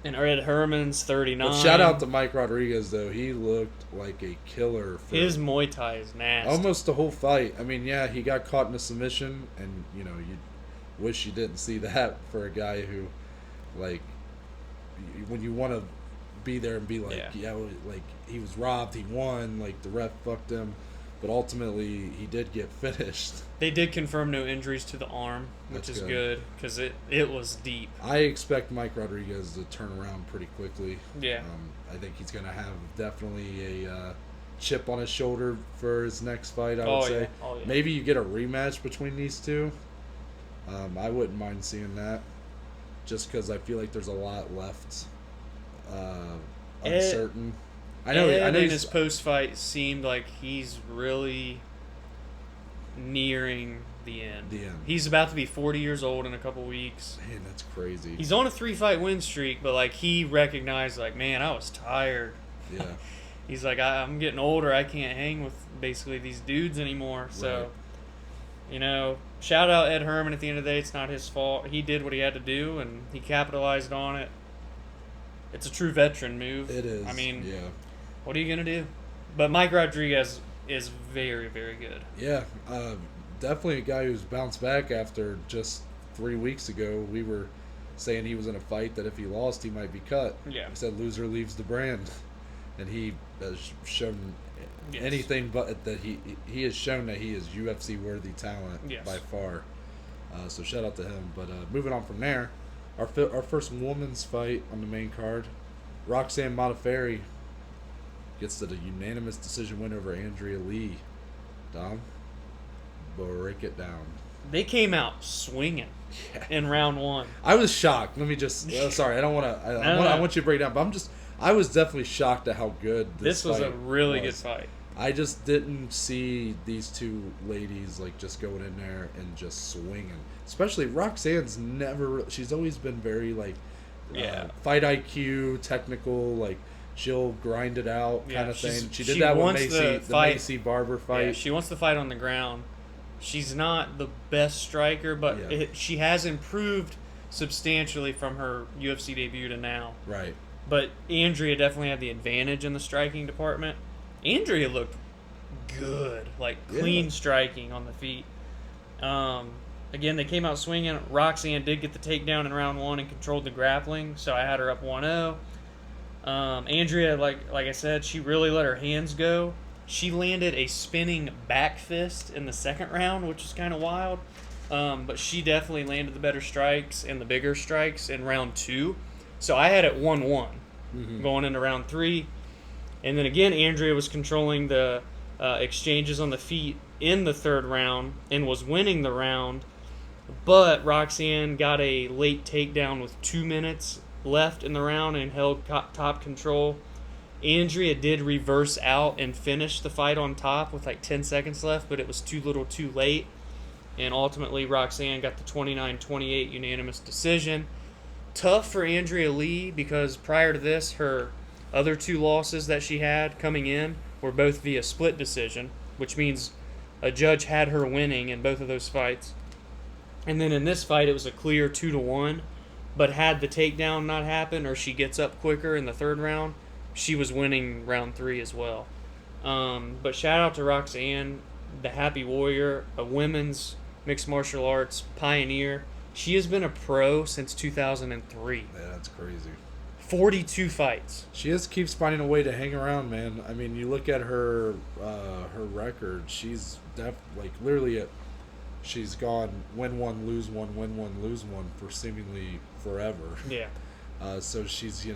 And Ed Herman's 39. But shout out to Mike Rodriguez, though. He looked like a killer. For his Muay Thai is nasty. almost the whole fight. I mean, yeah, he got caught in a submission, and, you wish you didn't see that for a guy who, like, when you want to be there and be like, like, he was robbed, he won, like, the ref fucked him. but ultimately he did get finished. They did confirm no injuries to the arm, which That's is good. good because it was deep. I expect Mike Rodriguez to turn around pretty quickly. Yeah. I think he's going to have definitely a chip on his shoulder for his next fight, I would say. Oh, yeah. Maybe you get a rematch between these two. I wouldn't mind seeing that, just because I feel like there's a lot left uncertain. I know in he's, his post-fight seemed like he's really nearing the end. He's about to be 40 years old in a couple weeks. Man, that's crazy. He's on a 3-fight win streak, but like he recognized, like, man, I was tired. Yeah. He's like, I'm getting older. I can't hang with basically these dudes anymore. So, shout out Ed Herman. At the end of the day, it's not his fault. He did what he had to do, and he capitalized on it. It's a true veteran move. It is. I mean, yeah. What are you gonna do? But Mike Rodriguez is very, very good. Yeah, definitely a guy who's bounced back after just 3 weeks ago. We were saying he was in a fight that if he lost, he might be cut. Yeah. We said loser leaves the brand, and he has shown Yes. anything but that he has shown that he is UFC worthy talent Yes. by far. So shout out to him. But moving on from there, our first women's fight on the main card, Roxanne Modafferi gets the unanimous decision win over Andrea Lee. Dom, break it down. They came out swinging in round one. I was shocked. Let me just. Sorry, I don't want to. I want you to break it down, but I was definitely shocked at how good This was a really good fight. I just didn't see these two ladies like just going in there and just swinging. Especially Roxanne's never. She's always been very like, fight IQ, technical. Like she'll grind it out kind of thing. She did that with Macy, the Macy Barber fight. Yeah, she wants to fight on the ground. She's not the best striker, but she has improved substantially from her UFC debut to now. Right. But Andrea definitely had the advantage in the striking department. Andrea looked good, like clean striking on the feet. Again, they came out swinging. Roxanne did get the takedown in round one and controlled the grappling, so I had her up 1-0. Andrea, like I said, she really let her hands go. She landed a spinning back fist in the second round, which is kind of wild. But she definitely landed the better strikes and the bigger strikes in round two. So I had it 1-1 going into round three. And then again, Andrea was controlling the exchanges on the feet in the third round and was winning the round. But Roxanne got a late takedown with 2 minutes left in the round and held top control. Andrea did reverse out and finish the fight on top with like 10 seconds left, but it was too little too late. And ultimately, Roxanne got the 29-28 unanimous decision. Tough for Andrea Lee because prior to this, her other two losses that she had coming in were both via split decision, which means a judge had her winning in both of those fights. And then in this fight, it was a clear 2-1. But had the takedown not happened or she gets up quicker in the third round, she was winning round three as well. But shout out to Roxanne, the Happy Warrior, a women's mixed martial arts pioneer. She has been a pro since 2003. Yeah, that's crazy. 42 fights. She just keeps finding a way to hang around, man. I mean, you look at her record. She's literally she's gone win one, lose one, win one, lose one for seemingly forever. Yeah. So she's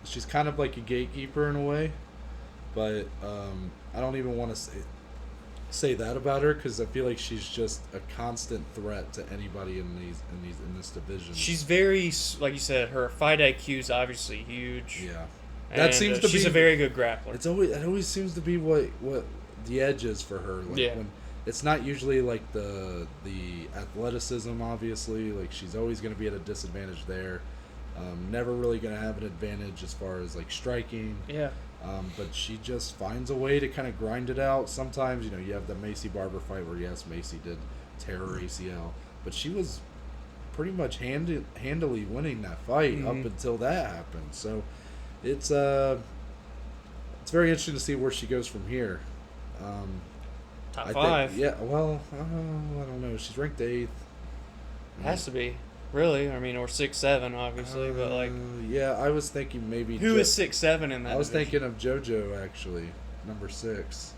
she's kind of like a gatekeeper in a way, but I don't even want to say that about her because I feel like she's just a constant threat to anybody in this division. She's very, like you said, her fight IQ is obviously huge. Yeah, that seems to be. She's a very good grappler. It always seems to be what the edge is for her. Like when it's not usually like the athleticism. Obviously, like she's always going to be at a disadvantage there. Never really going to have an advantage as far as like striking. Yeah. But she just finds a way to kind of grind it out. Sometimes, you have the Macy Barber fight where, yes, Macy did tear her ACL. But she was pretty much handily winning that fight up until that happened. So it's very interesting to see where she goes from here. Top five. Yeah, well, I don't know. She's ranked 8th. Has to be. Really? I mean, or 6-7, obviously, but like. Yeah, I was thinking maybe. Who is 6-7 in that? I was division? thinking of JoJo actually, number 6.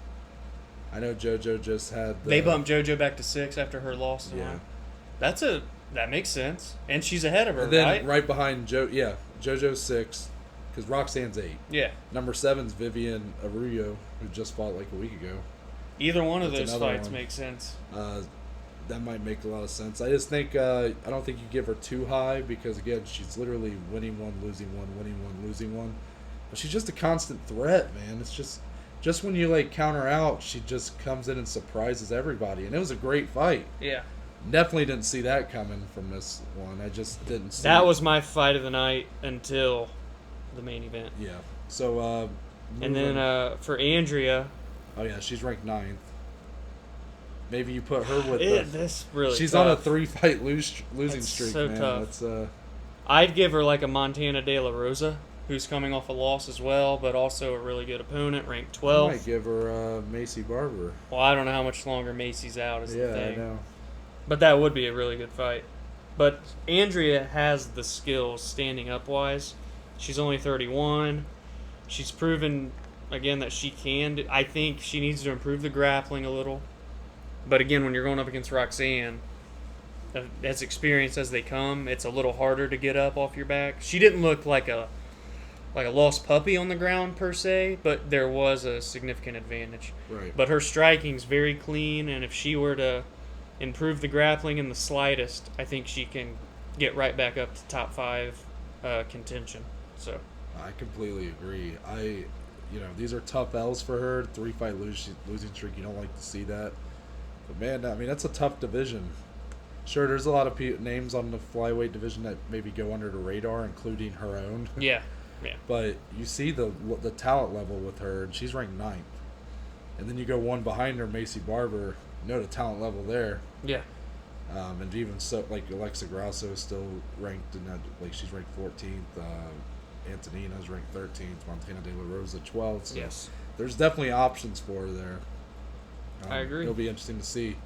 I know JoJo just had. They bumped JoJo back to 6 after her loss to Yeah. Ryan. That makes sense, and she's ahead of her, And then right? behind JoJo's 6, because Roxanne's 8. Yeah. Number 7's Vivian Arroyo, who just fought like a week ago. Either one of That's those another fights one. makes sense. That might make a lot of sense. I just think I don't think you give her too high because again she's literally winning one, losing one, winning one, losing one. But she's just a constant threat, man. It's just when you like count her out, she just comes in and surprises everybody. And it was a great fight. Yeah. Definitely didn't see that coming from this one. I just didn't see That it. was my fight of the night until the main event. Yeah. So And then for Andrea, oh yeah, she's ranked 9th. Maybe you put her with this really she's tough. on a 3-fight losing That's streak, so man. tough. That's I'd give her like a Montana De La Rosa, who's coming off a loss as well, but also a really good opponent, ranked I 12. might give her Macy Barber. Well, I don't know how much longer Macy's out is the Yeah, thing. I know. But that would be a really good fight. But Andrea has the skills standing up wise. She's only 31. She's proven again that she can. I think she needs to improve the grappling a little. But again, when you're going up against Roxanne, as experienced as they come, it's a little harder to get up off your back. She didn't look like a lost puppy on the ground per se, but there was a significant advantage. Right. But her striking's very clean, and if she were to improve the grappling in the slightest, I think she can get right back up to top 5 contention. So I completely agree. These are tough L's for her. 3-fight losing streak. You don't like to see that. But man, I mean, that's a tough division. Sure, there's a lot of names on the flyweight division that maybe go under the radar, including her own. yeah. But you see the talent level with her, and she's ranked 9th. And then you go one behind her, Macy Barber. You know the talent level there. Yeah. And even so, like Alexa Grasso is still ranked in that. Like she's ranked 14th. Antonina's ranked 13th. Montana De La Rosa 12th. So Yes. there's definitely options for her there. I agree. It'll be interesting to see.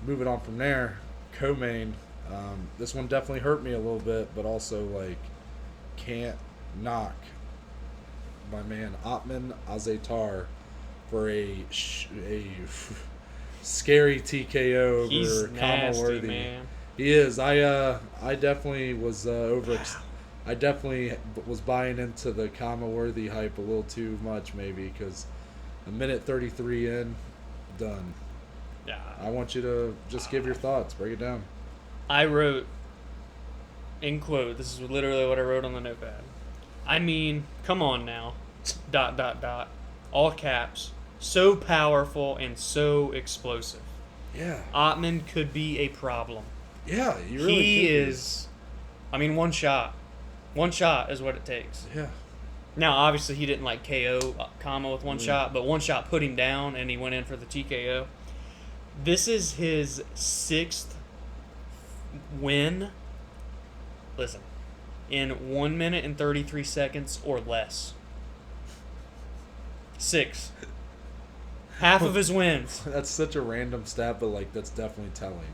Moving on from there, co-main. This one definitely hurt me a little bit, but also like can't knock my man Otman Azetar for a scary TKO He's over nasty, Worthy. man. He is. I definitely was I definitely was buying into the Worthy hype a little too much, maybe, because a minute 33 in, done. Yeah. I want you to just give your thoughts. Break it down. I wrote, in quote, this is literally what I wrote on the notepad. I mean, come on now. ... All caps. So powerful and so explosive. Yeah. Ottman could be a problem. Yeah, you really He could be. is. I mean, one shot. One shot is what it takes. Yeah. Now, obviously, he didn't like KO Kama with one shot, but one shot put him down, and he went in for the TKO. This is his 6th win. Listen, in 1 minute and 33 seconds or less. 6. Half of his wins. That's such a random stat, but like that's definitely telling.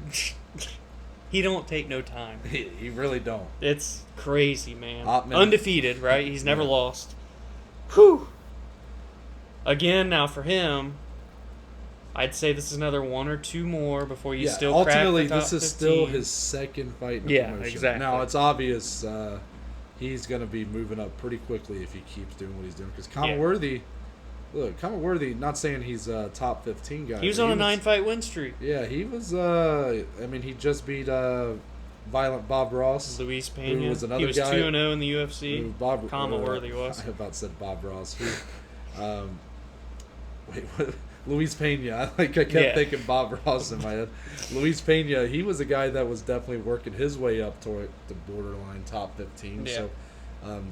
He don't take no time. He really don't. It's crazy, man. Ottman. Undefeated, right? He's never Yeah. lost. Whew. Again, now for him, I'd say this is another 1 or 2 more before you still crack ultimately, the top this is 15. still his second fight in the Yeah, promotion. exactly. Now, it's obvious he's going to be moving up pretty quickly if he keeps doing what he's doing. Because Conor Worthy, not saying he's a top 15 guy. He was but on a 9-fight win streak. Yeah, he was, he just beat Violent Bob Ross. Luis Pena. Who was another he was guy 2-0 in the UFC. Who Kama Worthy was. I about said Bob Ross. Who, what? Luis Pena. I kept thinking Bob Ross in my head. Luis Pena, he was a guy that was definitely working his way up toward the borderline top 15. Yeah. So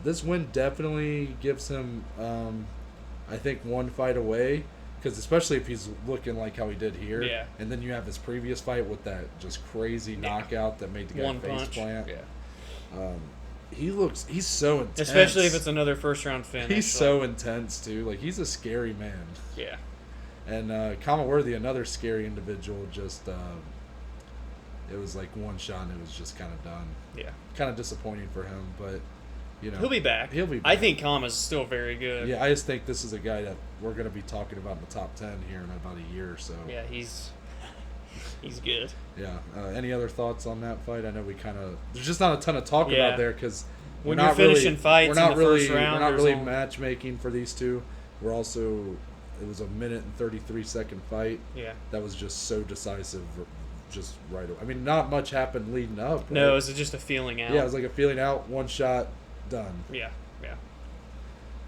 this win definitely gives him, I think, one fight away. Because especially if he's looking like how he did here. Yeah. And then you have his previous fight with that just crazy knockout that made the guy One face punch. plant. Yeah. He's so intense. Especially if it's another first-round finish. He's so intense, too. Like, he's a scary man. Yeah. And Kama Worthy, another scary individual, just, it was like one shot and it was just kind of done. Yeah. Kind of disappointing for him, but He'll be back. He'll be back. I think Kama's still very good. Yeah, I just think this is a guy that we're going to be talking about in the top 10 here in about a year or so. Yeah, he's good. Yeah. Any other thoughts on that fight? I know there's just not a ton of talk Yeah. about there because When you're finishing fights in the first round, we're not there's really only- matchmaking for these two. We're also, it was a 1:33 fight. Yeah. That was just so decisive, just right away. I mean, not much happened leading up. Right? No, it was just a feeling out. Yeah, it was like a feeling out, one shot, done. Yeah.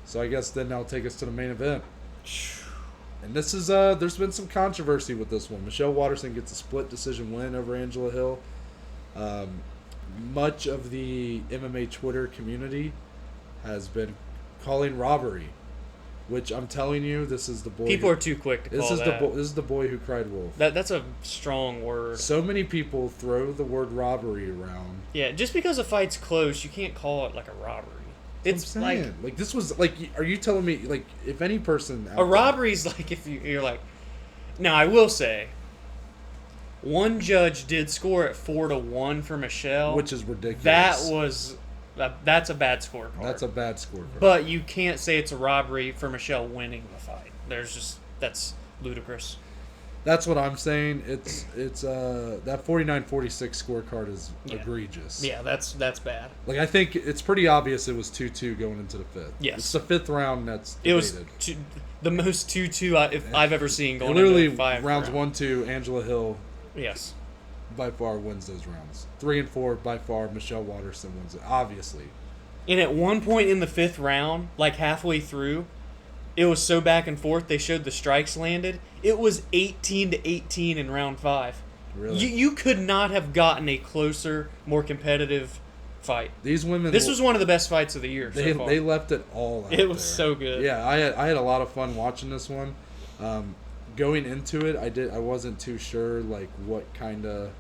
So I guess then that'll take us to the main event. And this is there's been some controversy with this one. Michelle Waterson gets a split decision win over Angela Hill. Much of the MMA Twitter community has been calling robbery, which I'm telling you, this is the boy. People are too quick to call that. This is the boy who cried wolf. That's a strong word. So many people throw the word robbery around. Yeah, just because a fight's close, you can't call it like a robbery. It's I'm saying. Like this was like, are you telling me like if any person a robbery's like if you're like. Now I will say, one judge did score at 4-1 for Michelle, which is ridiculous. That's a bad scorecard. That's a bad scorecard. But you can't say it's a robbery for Michelle winning the fight. That's ludicrous. That's what I'm saying. It's that 49-46 scorecard is egregious. Yeah, that's bad. Like I think it's pretty obvious it was 2-2 going into the fifth. Yes, it's the fifth round that's debated. It was the most 2-2 I've ever seen going literally into five rounds 1-2. Angela Hill, yes, by far wins those rounds. 3 and 4 by far. Michelle Waterson wins it, obviously. And at one point in the fifth round, like halfway through, it was so back and forth. They showed the strikes landed. It was 18-18 in round 5. Really? You could not have gotten a closer, more competitive fight. These women. This was one of the best fights of the year. They so far. they left it all out. It was there. so good. Yeah, I had a lot of fun watching this one. Going into it, I wasn't too sure like what kind of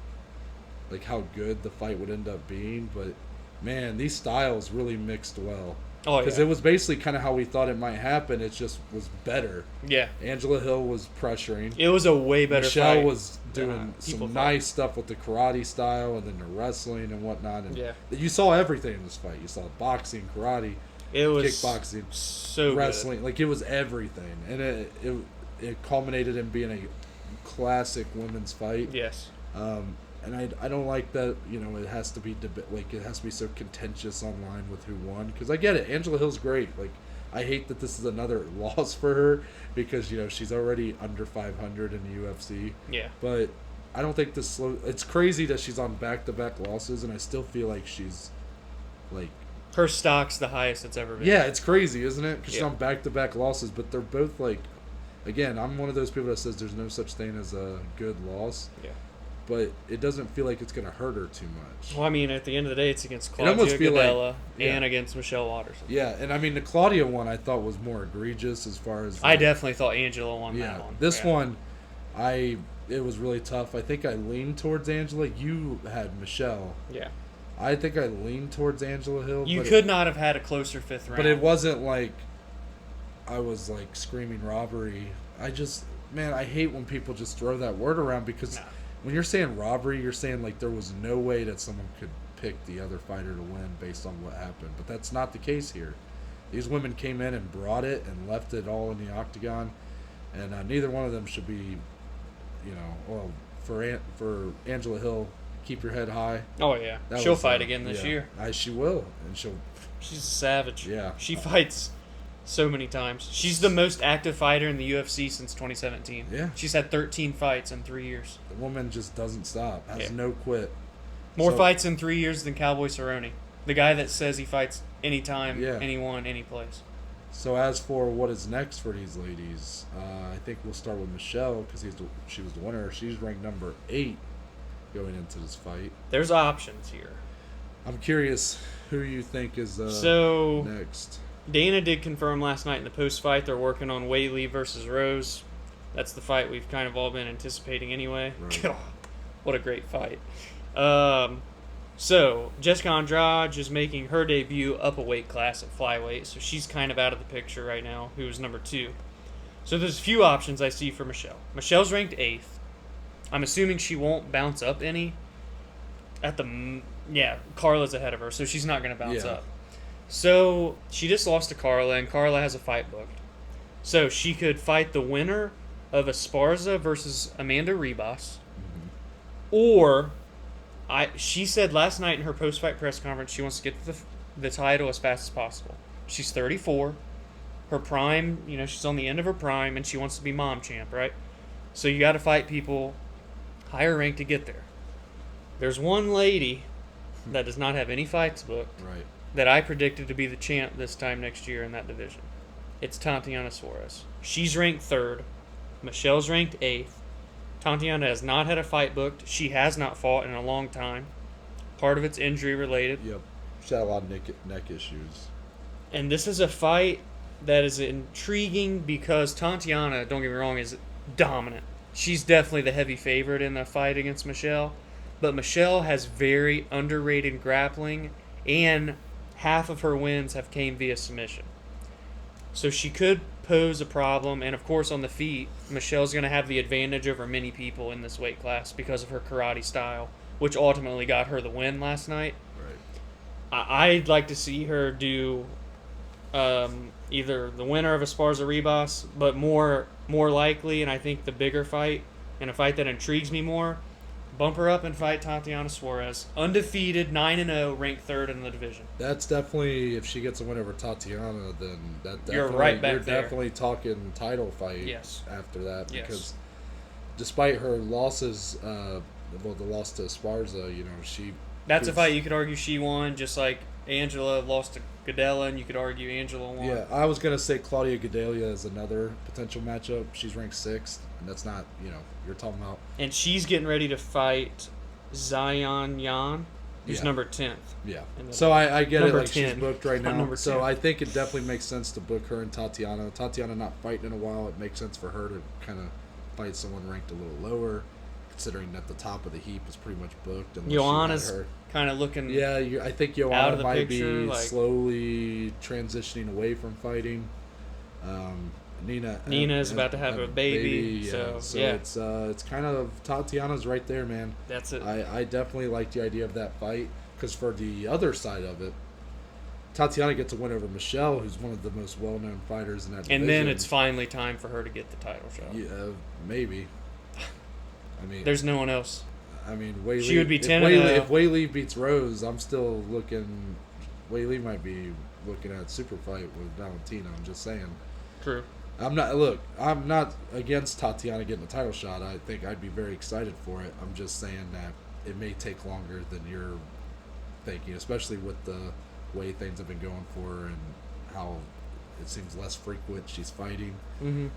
like how good the fight would end up being, but man, these styles really mixed well. Oh, Because yeah. it was basically kind of how we thought it might happen. It just was better. Yeah. Angela Hill was pressuring. It was a way better Michelle fight. was doing some nice stuff with the karate style and then the wrestling and whatnot. And you saw everything in this fight. You saw boxing, karate, it was kickboxing, so wrestling. Good. Like it was everything, and it culminated in being a classic women's fight. Yes. And I don't like that, it has to be it has to be so contentious online with who won, because I get it. Angela Hill's great. Like, I hate that this is another loss for her because she's already under 500 in the UFC. Yeah. But I don't think this it's crazy that she's on back-to-back losses, and I still feel like she's like her stock's the highest it's ever been. Yeah, it's crazy, isn't it? Because she's on back-to-back losses, but they're both like, again, I'm one of those people that says there's no such thing as a good loss. Yeah. But it doesn't feel like it's going to hurt her too much. Well, I mean, at the end of the day, it's against It almost Claudia feel Gadelha like- and against Michelle Waterson. Yeah, and I mean, the Claudia one I thought was more egregious as far as... I definitely thought Angela won that one. This one, it was really tough. I think I leaned towards Angela. You had Michelle. Yeah. I think I leaned towards Angela Hill. You could not have had a closer fifth round. But it wasn't like I was like screaming robbery. I hate when people just throw that word around because... When you're saying robbery, you're saying like there was no way that someone could pick the other fighter to win based on what happened. But that's not the case here. These women came in and brought it and left it all in the octagon. And neither one of them should be, well, for Angela Hill, keep your head high. Oh, yeah. She'll fight again this year. She will. And she's a savage. Yeah. She fights so many times. She's the most active fighter in the UFC since 2017. Yeah. She's had 13 fights in 3 years. The woman just doesn't stop. Has no quit. More fights in 3 years than Cowboy Cerrone. The guy that says he fights anytime, Yeah. anyone, any place. So as for what is next for these ladies, I think we'll start with Michelle because she was the winner. She's ranked number 8 going into this fight. There's options here. I'm curious who you think is next. Dana did confirm last night in the post-fight they're working on Wei Lee versus Rose. That's the fight we've kind of all been anticipating anyway. Right. God, what a great fight. So, Jessica Andrade is making her debut up a weight class at flyweight, so she's kind of out of the picture right now, who is number 2. So there's a few options I see for Michelle. Michelle's ranked 8th. I'm assuming she won't bounce up any. Carla's ahead of her, so she's not going to bounce up. So she just lost to Carla, and Carla has a fight booked. So she could fight the winner of Esparza versus Amanda Ribas, or she said last night in her post-fight press conference she wants to get the title as fast as possible. She's 34. Her prime, she's on the end of her prime, and she wants to be mom champ, right? So you got to fight people higher ranked to get there. There's one lady that does not have any fights booked Right. that I predicted to be the champ this time next year in that division. It's Tatiana Suarez. She's ranked 3rd. Michelle's ranked 8th. Tatiana has not had a fight booked. She has not fought in a long time. Part of it's injury related. Yep. She's had a lot of neck issues. And this is a fight that is intriguing because Tatiana, don't get me wrong, is dominant. She's definitely the heavy favorite in the fight against Michelle. But Michelle has very underrated grappling, and half of her wins have came via submission. So she could pose a problem, and of course on the feet, Michelle's going to have the advantage over many people in this weight class because of her karate style, which ultimately got her the win last night. Right. I'd like to see her do either the winner of Esparza Ribas, but more likely, and I think the bigger fight, and a fight that intrigues me more, bump her up and fight Tatiana Suarez. Undefeated, 9-0, ranked 3rd in the division. That's definitely, if she gets a win over Tatiana, then You're right back you're there. definitely talking title fight Yes. after that. Yes. Because despite her losses, the loss to Esparza, That's a fight you could argue she won, just like Angela lost to Gadella, and you could argue Angela won. Yeah, I was gonna say Claudia Gadelha is another potential matchup. She's ranked 6th, and that's not, you're talking about. And she's getting ready to fight Zion Yan, who's Yeah. number 10th. Yeah. And So I get it. number Like 10. she's booked right Not now. number So 10. I think it definitely makes sense to book her and Tatiana. Tatiana not fighting in a while. It makes sense for her to kind of fight someone ranked a little lower, considering that the top of the heap is pretty much booked. unless you let Joanna's her. kind of looking. Yeah, I think out Joanna of the might picture, be like- slowly transitioning away from fighting. Nina Nina's about to have a baby, yeah. so, yeah. It's kind of Tatiana's right there, man. That's it. I definitely like the idea of that fight because for the other side of it, Tatiana gets a win over Michelle, who's one of the most well-known fighters in that division. And then it's finally time for her to get the title shot. Yeah, maybe. I mean, There's no one else. I mean, Wei She Li- would be if 10-0. If Wei Li beats Rose, I'm still looking. Wei Li might be looking at super fight with Valentina. I'm just saying. True. I'm not against Tatiana getting a title shot. I think I'd be very excited for it. I'm just saying that it may take longer than you're thinking, especially with the way things have been going for her and how it seems less frequent she's fighting. Mm-hmm.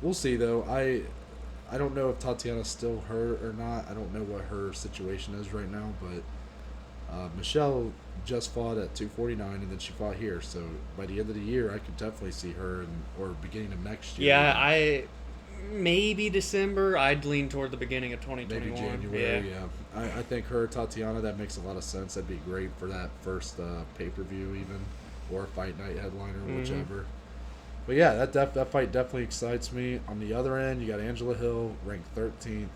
We'll see though. I don't know if Tatiana's still hurt or not. I don't know what her situation is right now, but Michelle just fought at 249 and then she fought here. So by the end of the year, I could definitely see her or beginning of next year. Yeah, maybe December. I'd lean toward the beginning of 2021. Maybe January. Yeah. I think her Tatiana, that makes a lot of sense. That'd be great for that first pay-per-view even, or fight night headliner, whichever. But yeah, that fight definitely excites me. On the other end, you got Angela Hill, ranked 13th.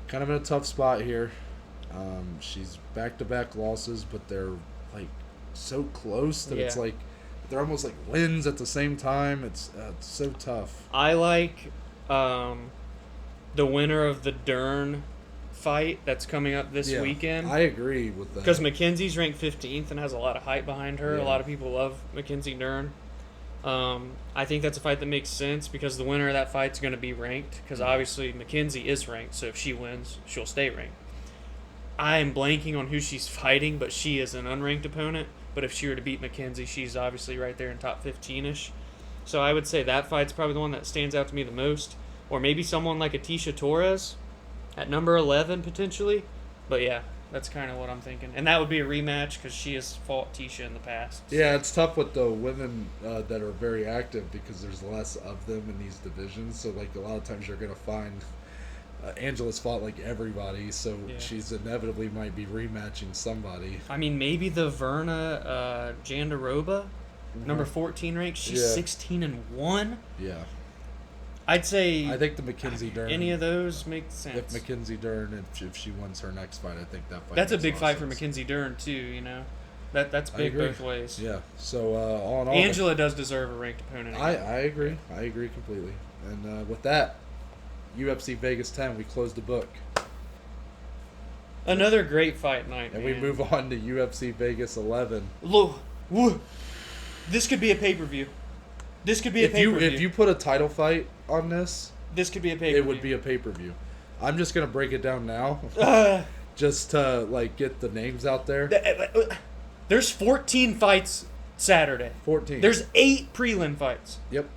Kind of in a tough spot here. She's back-to-back losses, but they're like so close that it's like they're almost like wins at the same time. It's so tough. I like the winner of the Dern fight that's coming up this weekend. I agree with that. Because Mackenzie's ranked 15th and has a lot of hype behind her. Yeah. A lot of people love Mackenzie Dern. I think that's a fight that makes sense because the winner of that fight's going to be ranked. Because obviously Mackenzie is ranked, so if she wins, she'll stay ranked. I am blanking on who she's fighting, but she is an unranked opponent. But if she were to beat Mackenzie, she's obviously right there in top 15-ish. So I would say that fight's probably the one that stands out to me the most. Or maybe someone like Atisha Torres at number 11 potentially. But yeah, that's kind of what I'm thinking. And that would be a rematch because she has fought Tisha in the past. Yeah, it's tough with the women that are very active because there's less of them in these divisions. So like a lot of times you're going to find Angela's fought like everybody, so she's inevitably might be rematching somebody. I mean, maybe the Verna Jandaroba, number 14 ranked. She's 16-1. Yeah. I'd say I think the Mackenzie Dern. any of those make sense. If Mackenzie Dern, if she wins her next fight, I think that fight. That's a makes big lot of fight for sense. Mackenzie Dern too. You know. That's I big agree. both ways. Yeah. So all in all, Angela does deserve a ranked opponent. I agree. I agree completely. And with that, UFC Vegas 10, we close the book. Another great fight night, And man. we move on to UFC Vegas 11. Look, this could be a pay-per-view. This could be a pay-per-view. If you put a title fight on this, this could be a pay-per-view. it would be a pay-per-view. I'm just going to break it down now. Just to get the names out there. There's 14 fights Saturday. 14. There's 8 prelim fights. Yep.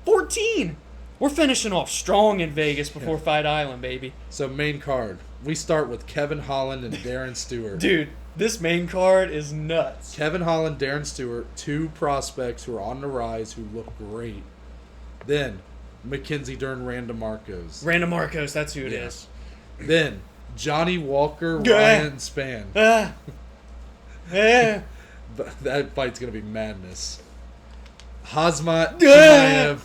14. We're finishing off strong in Vegas before Fight Island, baby. So main card. We start with Kevin Holland and Darren Stewart. Dude, this main card is nuts. Kevin Holland, Darren Stewart, 2 prospects who are on the rise who look great. Then Mackenzie Dern, Randa Marcos. Randa Marcos, that's who it is. Then Johnny Walker, Ryan Spann. That fight's going to be madness. Hazmat Chimaev,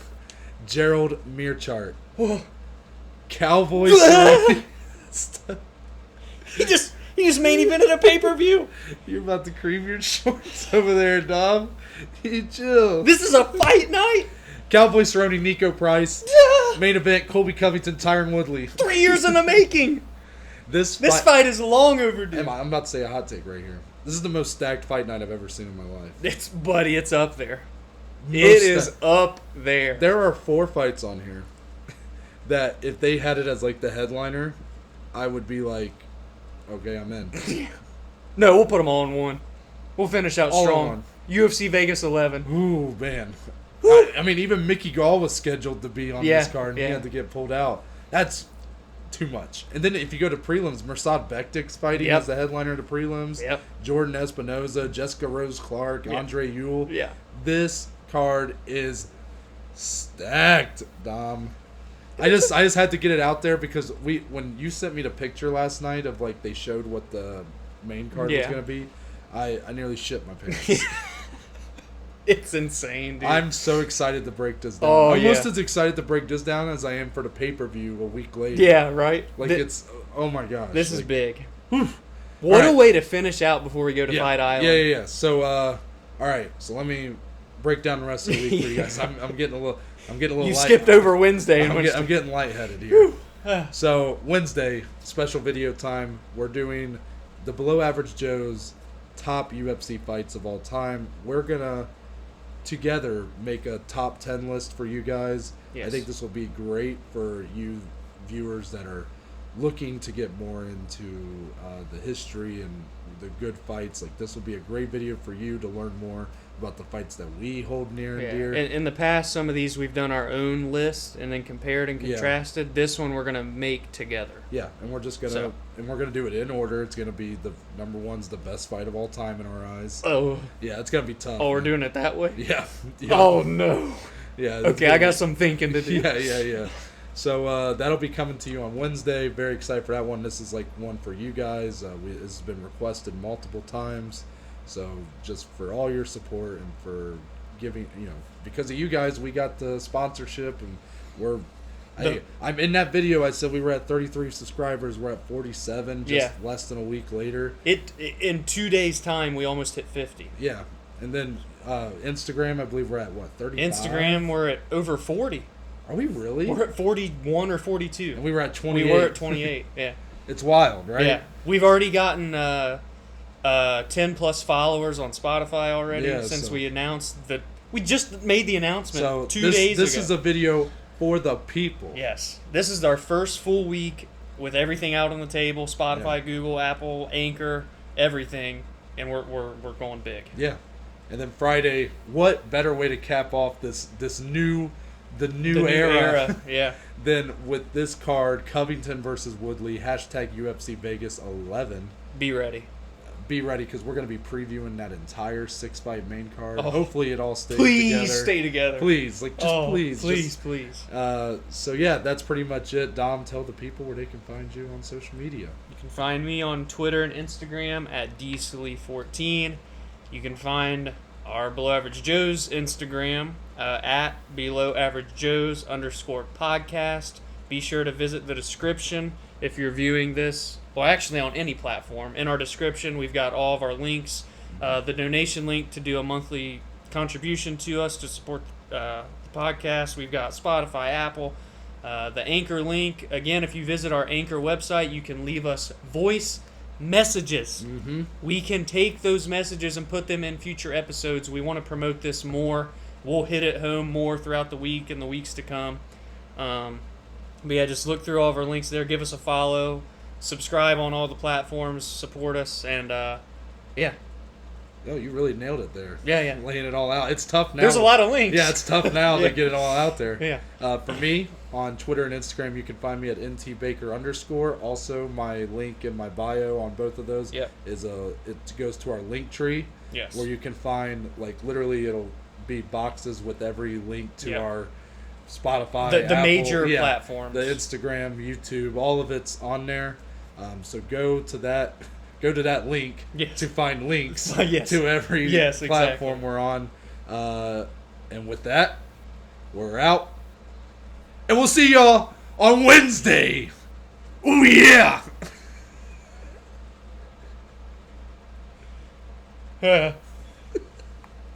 Gerald Mearchart. Cowboy Cerrone. He just main evented a pay-per-view. You're about to cream your shorts over there, Dom. You chill. This is a fight night. Cowboy Cerrone, Nico Price. Main event, Colby Covington, Tyron Woodley. 3 years in the making. This fight is long overdue. I'm about to say a hot take right here. This is the most stacked fight night I've ever seen in my life. It's up there. Most It is stacked. up there. There are 4 fights on here that if they had it as the headliner, I would be like, okay, I'm in. No, we'll put them all in one. We'll finish out All in strong. one. UFC Vegas 11. Ooh, man. I mean, even Mickey Gall was scheduled to be on this card, and he had to get pulled out. That's too much. And then if you go to prelims, Mirsad Bektik's fighting as the headliner of the prelims. Yep. Jordan Espinoza, Jessica Rose Clark, Andre Ewell. Yeah. This card is stacked, Dom. I just had to get it out there because when you sent me the picture last night of they showed what the main card was going to be, I nearly shit my pants. It's insane, dude. I'm so excited to break this down. Oh, Almost as excited to break this down as I am for the pay-per-view a week later. Yeah, right? It's, oh my gosh. This is big. Whew. What a way to finish out before we go to Fight Island. Yeah. So, all right. So let me break down the rest of the week for you guys. I'm getting a little. You skipped over Wednesday. I'm getting lightheaded here. So Wednesday, special video time. We're doing the Below Average Joe's top UFC fights of all time. We're gonna together make a top 10 list for you guys. Yes. I think this will be great for you viewers that are looking to get more into the history and the good fights. This will be a great video for you to learn more about the fights that we hold near and dear. In the past, some of these we've done our own list and then compared and contrasted. This one we're gonna make together. Yeah, and we're just gonna do it in order. It's gonna be the number one's the best fight of all time in our eyes. Oh. Yeah, it's gonna be tough. Oh, we're doing it that way? Yeah. Oh no. Yeah. Okay, I got some thinking to do. Yeah. So that'll be coming to you on Wednesday. Very excited for that one. This is one for you guys. This has been requested multiple times. So just for all your support and for giving, because of you guys, we got the sponsorship and I'm in that video. I said we were at 33 subscribers. We're at 47, just less than a week later. In 2 days' time, we almost hit 50. Yeah, and then Instagram, I believe we're at 35? Instagram, we're at over 40. Are we really? We're at 41 or 42. And we were at 28. We were at 28. Yeah. It's wild, right? Yeah, we've already gotten 10 plus followers on Spotify already since we announced that. We just made the announcement 2 days ago. This is a video for the people. Yes. This is our first full week with everything out on the table. Spotify, Google, Apple, Anchor, everything. And we're going big. Yeah. And then Friday, what better way to cap off the new era yeah. than with this card, Covington versus Woodley, #UFC Vegas 11. Be ready. Be ready, because we're going to be previewing that entire 6-fight main card. Hopefully it all stays together. Please stay together. Please. Please. Please. So, yeah, that's pretty much it. Dom, tell the people where they can find you on social media. You can find me on Twitter and Instagram at DSilly14. You can find our Below Average Joe's Instagram at BelowAverageJoes_podcast. Be sure to visit the description if you're viewing this. Well, actually, on any platform. In our description, we've got all of our links The donation link to do a monthly contribution to us to support the podcast. We've got Spotify, Apple, the Anchor link. Again, if you visit our Anchor website, you can leave us voice messages. Mm-hmm. We can take those messages and put them in future episodes. We want to promote this more. We'll hit it home more throughout the week and the weeks to come. But yeah, just look through all of our links there. Give us a follow. Subscribe on all the platforms. Support us. And, yeah. Oh, you really nailed it there. Yeah. Laying it all out. It's tough now. There's a lot of links. Yeah, it's tough now Yeah. to get it all out there. Yeah. For me, on Twitter and Instagram, you can find me at ntbaker_. Also, my link in my bio on both of those Yep. is it goes to our link tree. Yes. Where you can find, like, literally it'll be boxes with every link to Yep. our Spotify, The Apple, major platforms. the Instagram, YouTube, all of it's on there. So go to that link Yes. to find links Yes. to every Yes, platform exactly. we're on. And with that, we're out. And we'll see y'all on Wednesday. Oh yeah.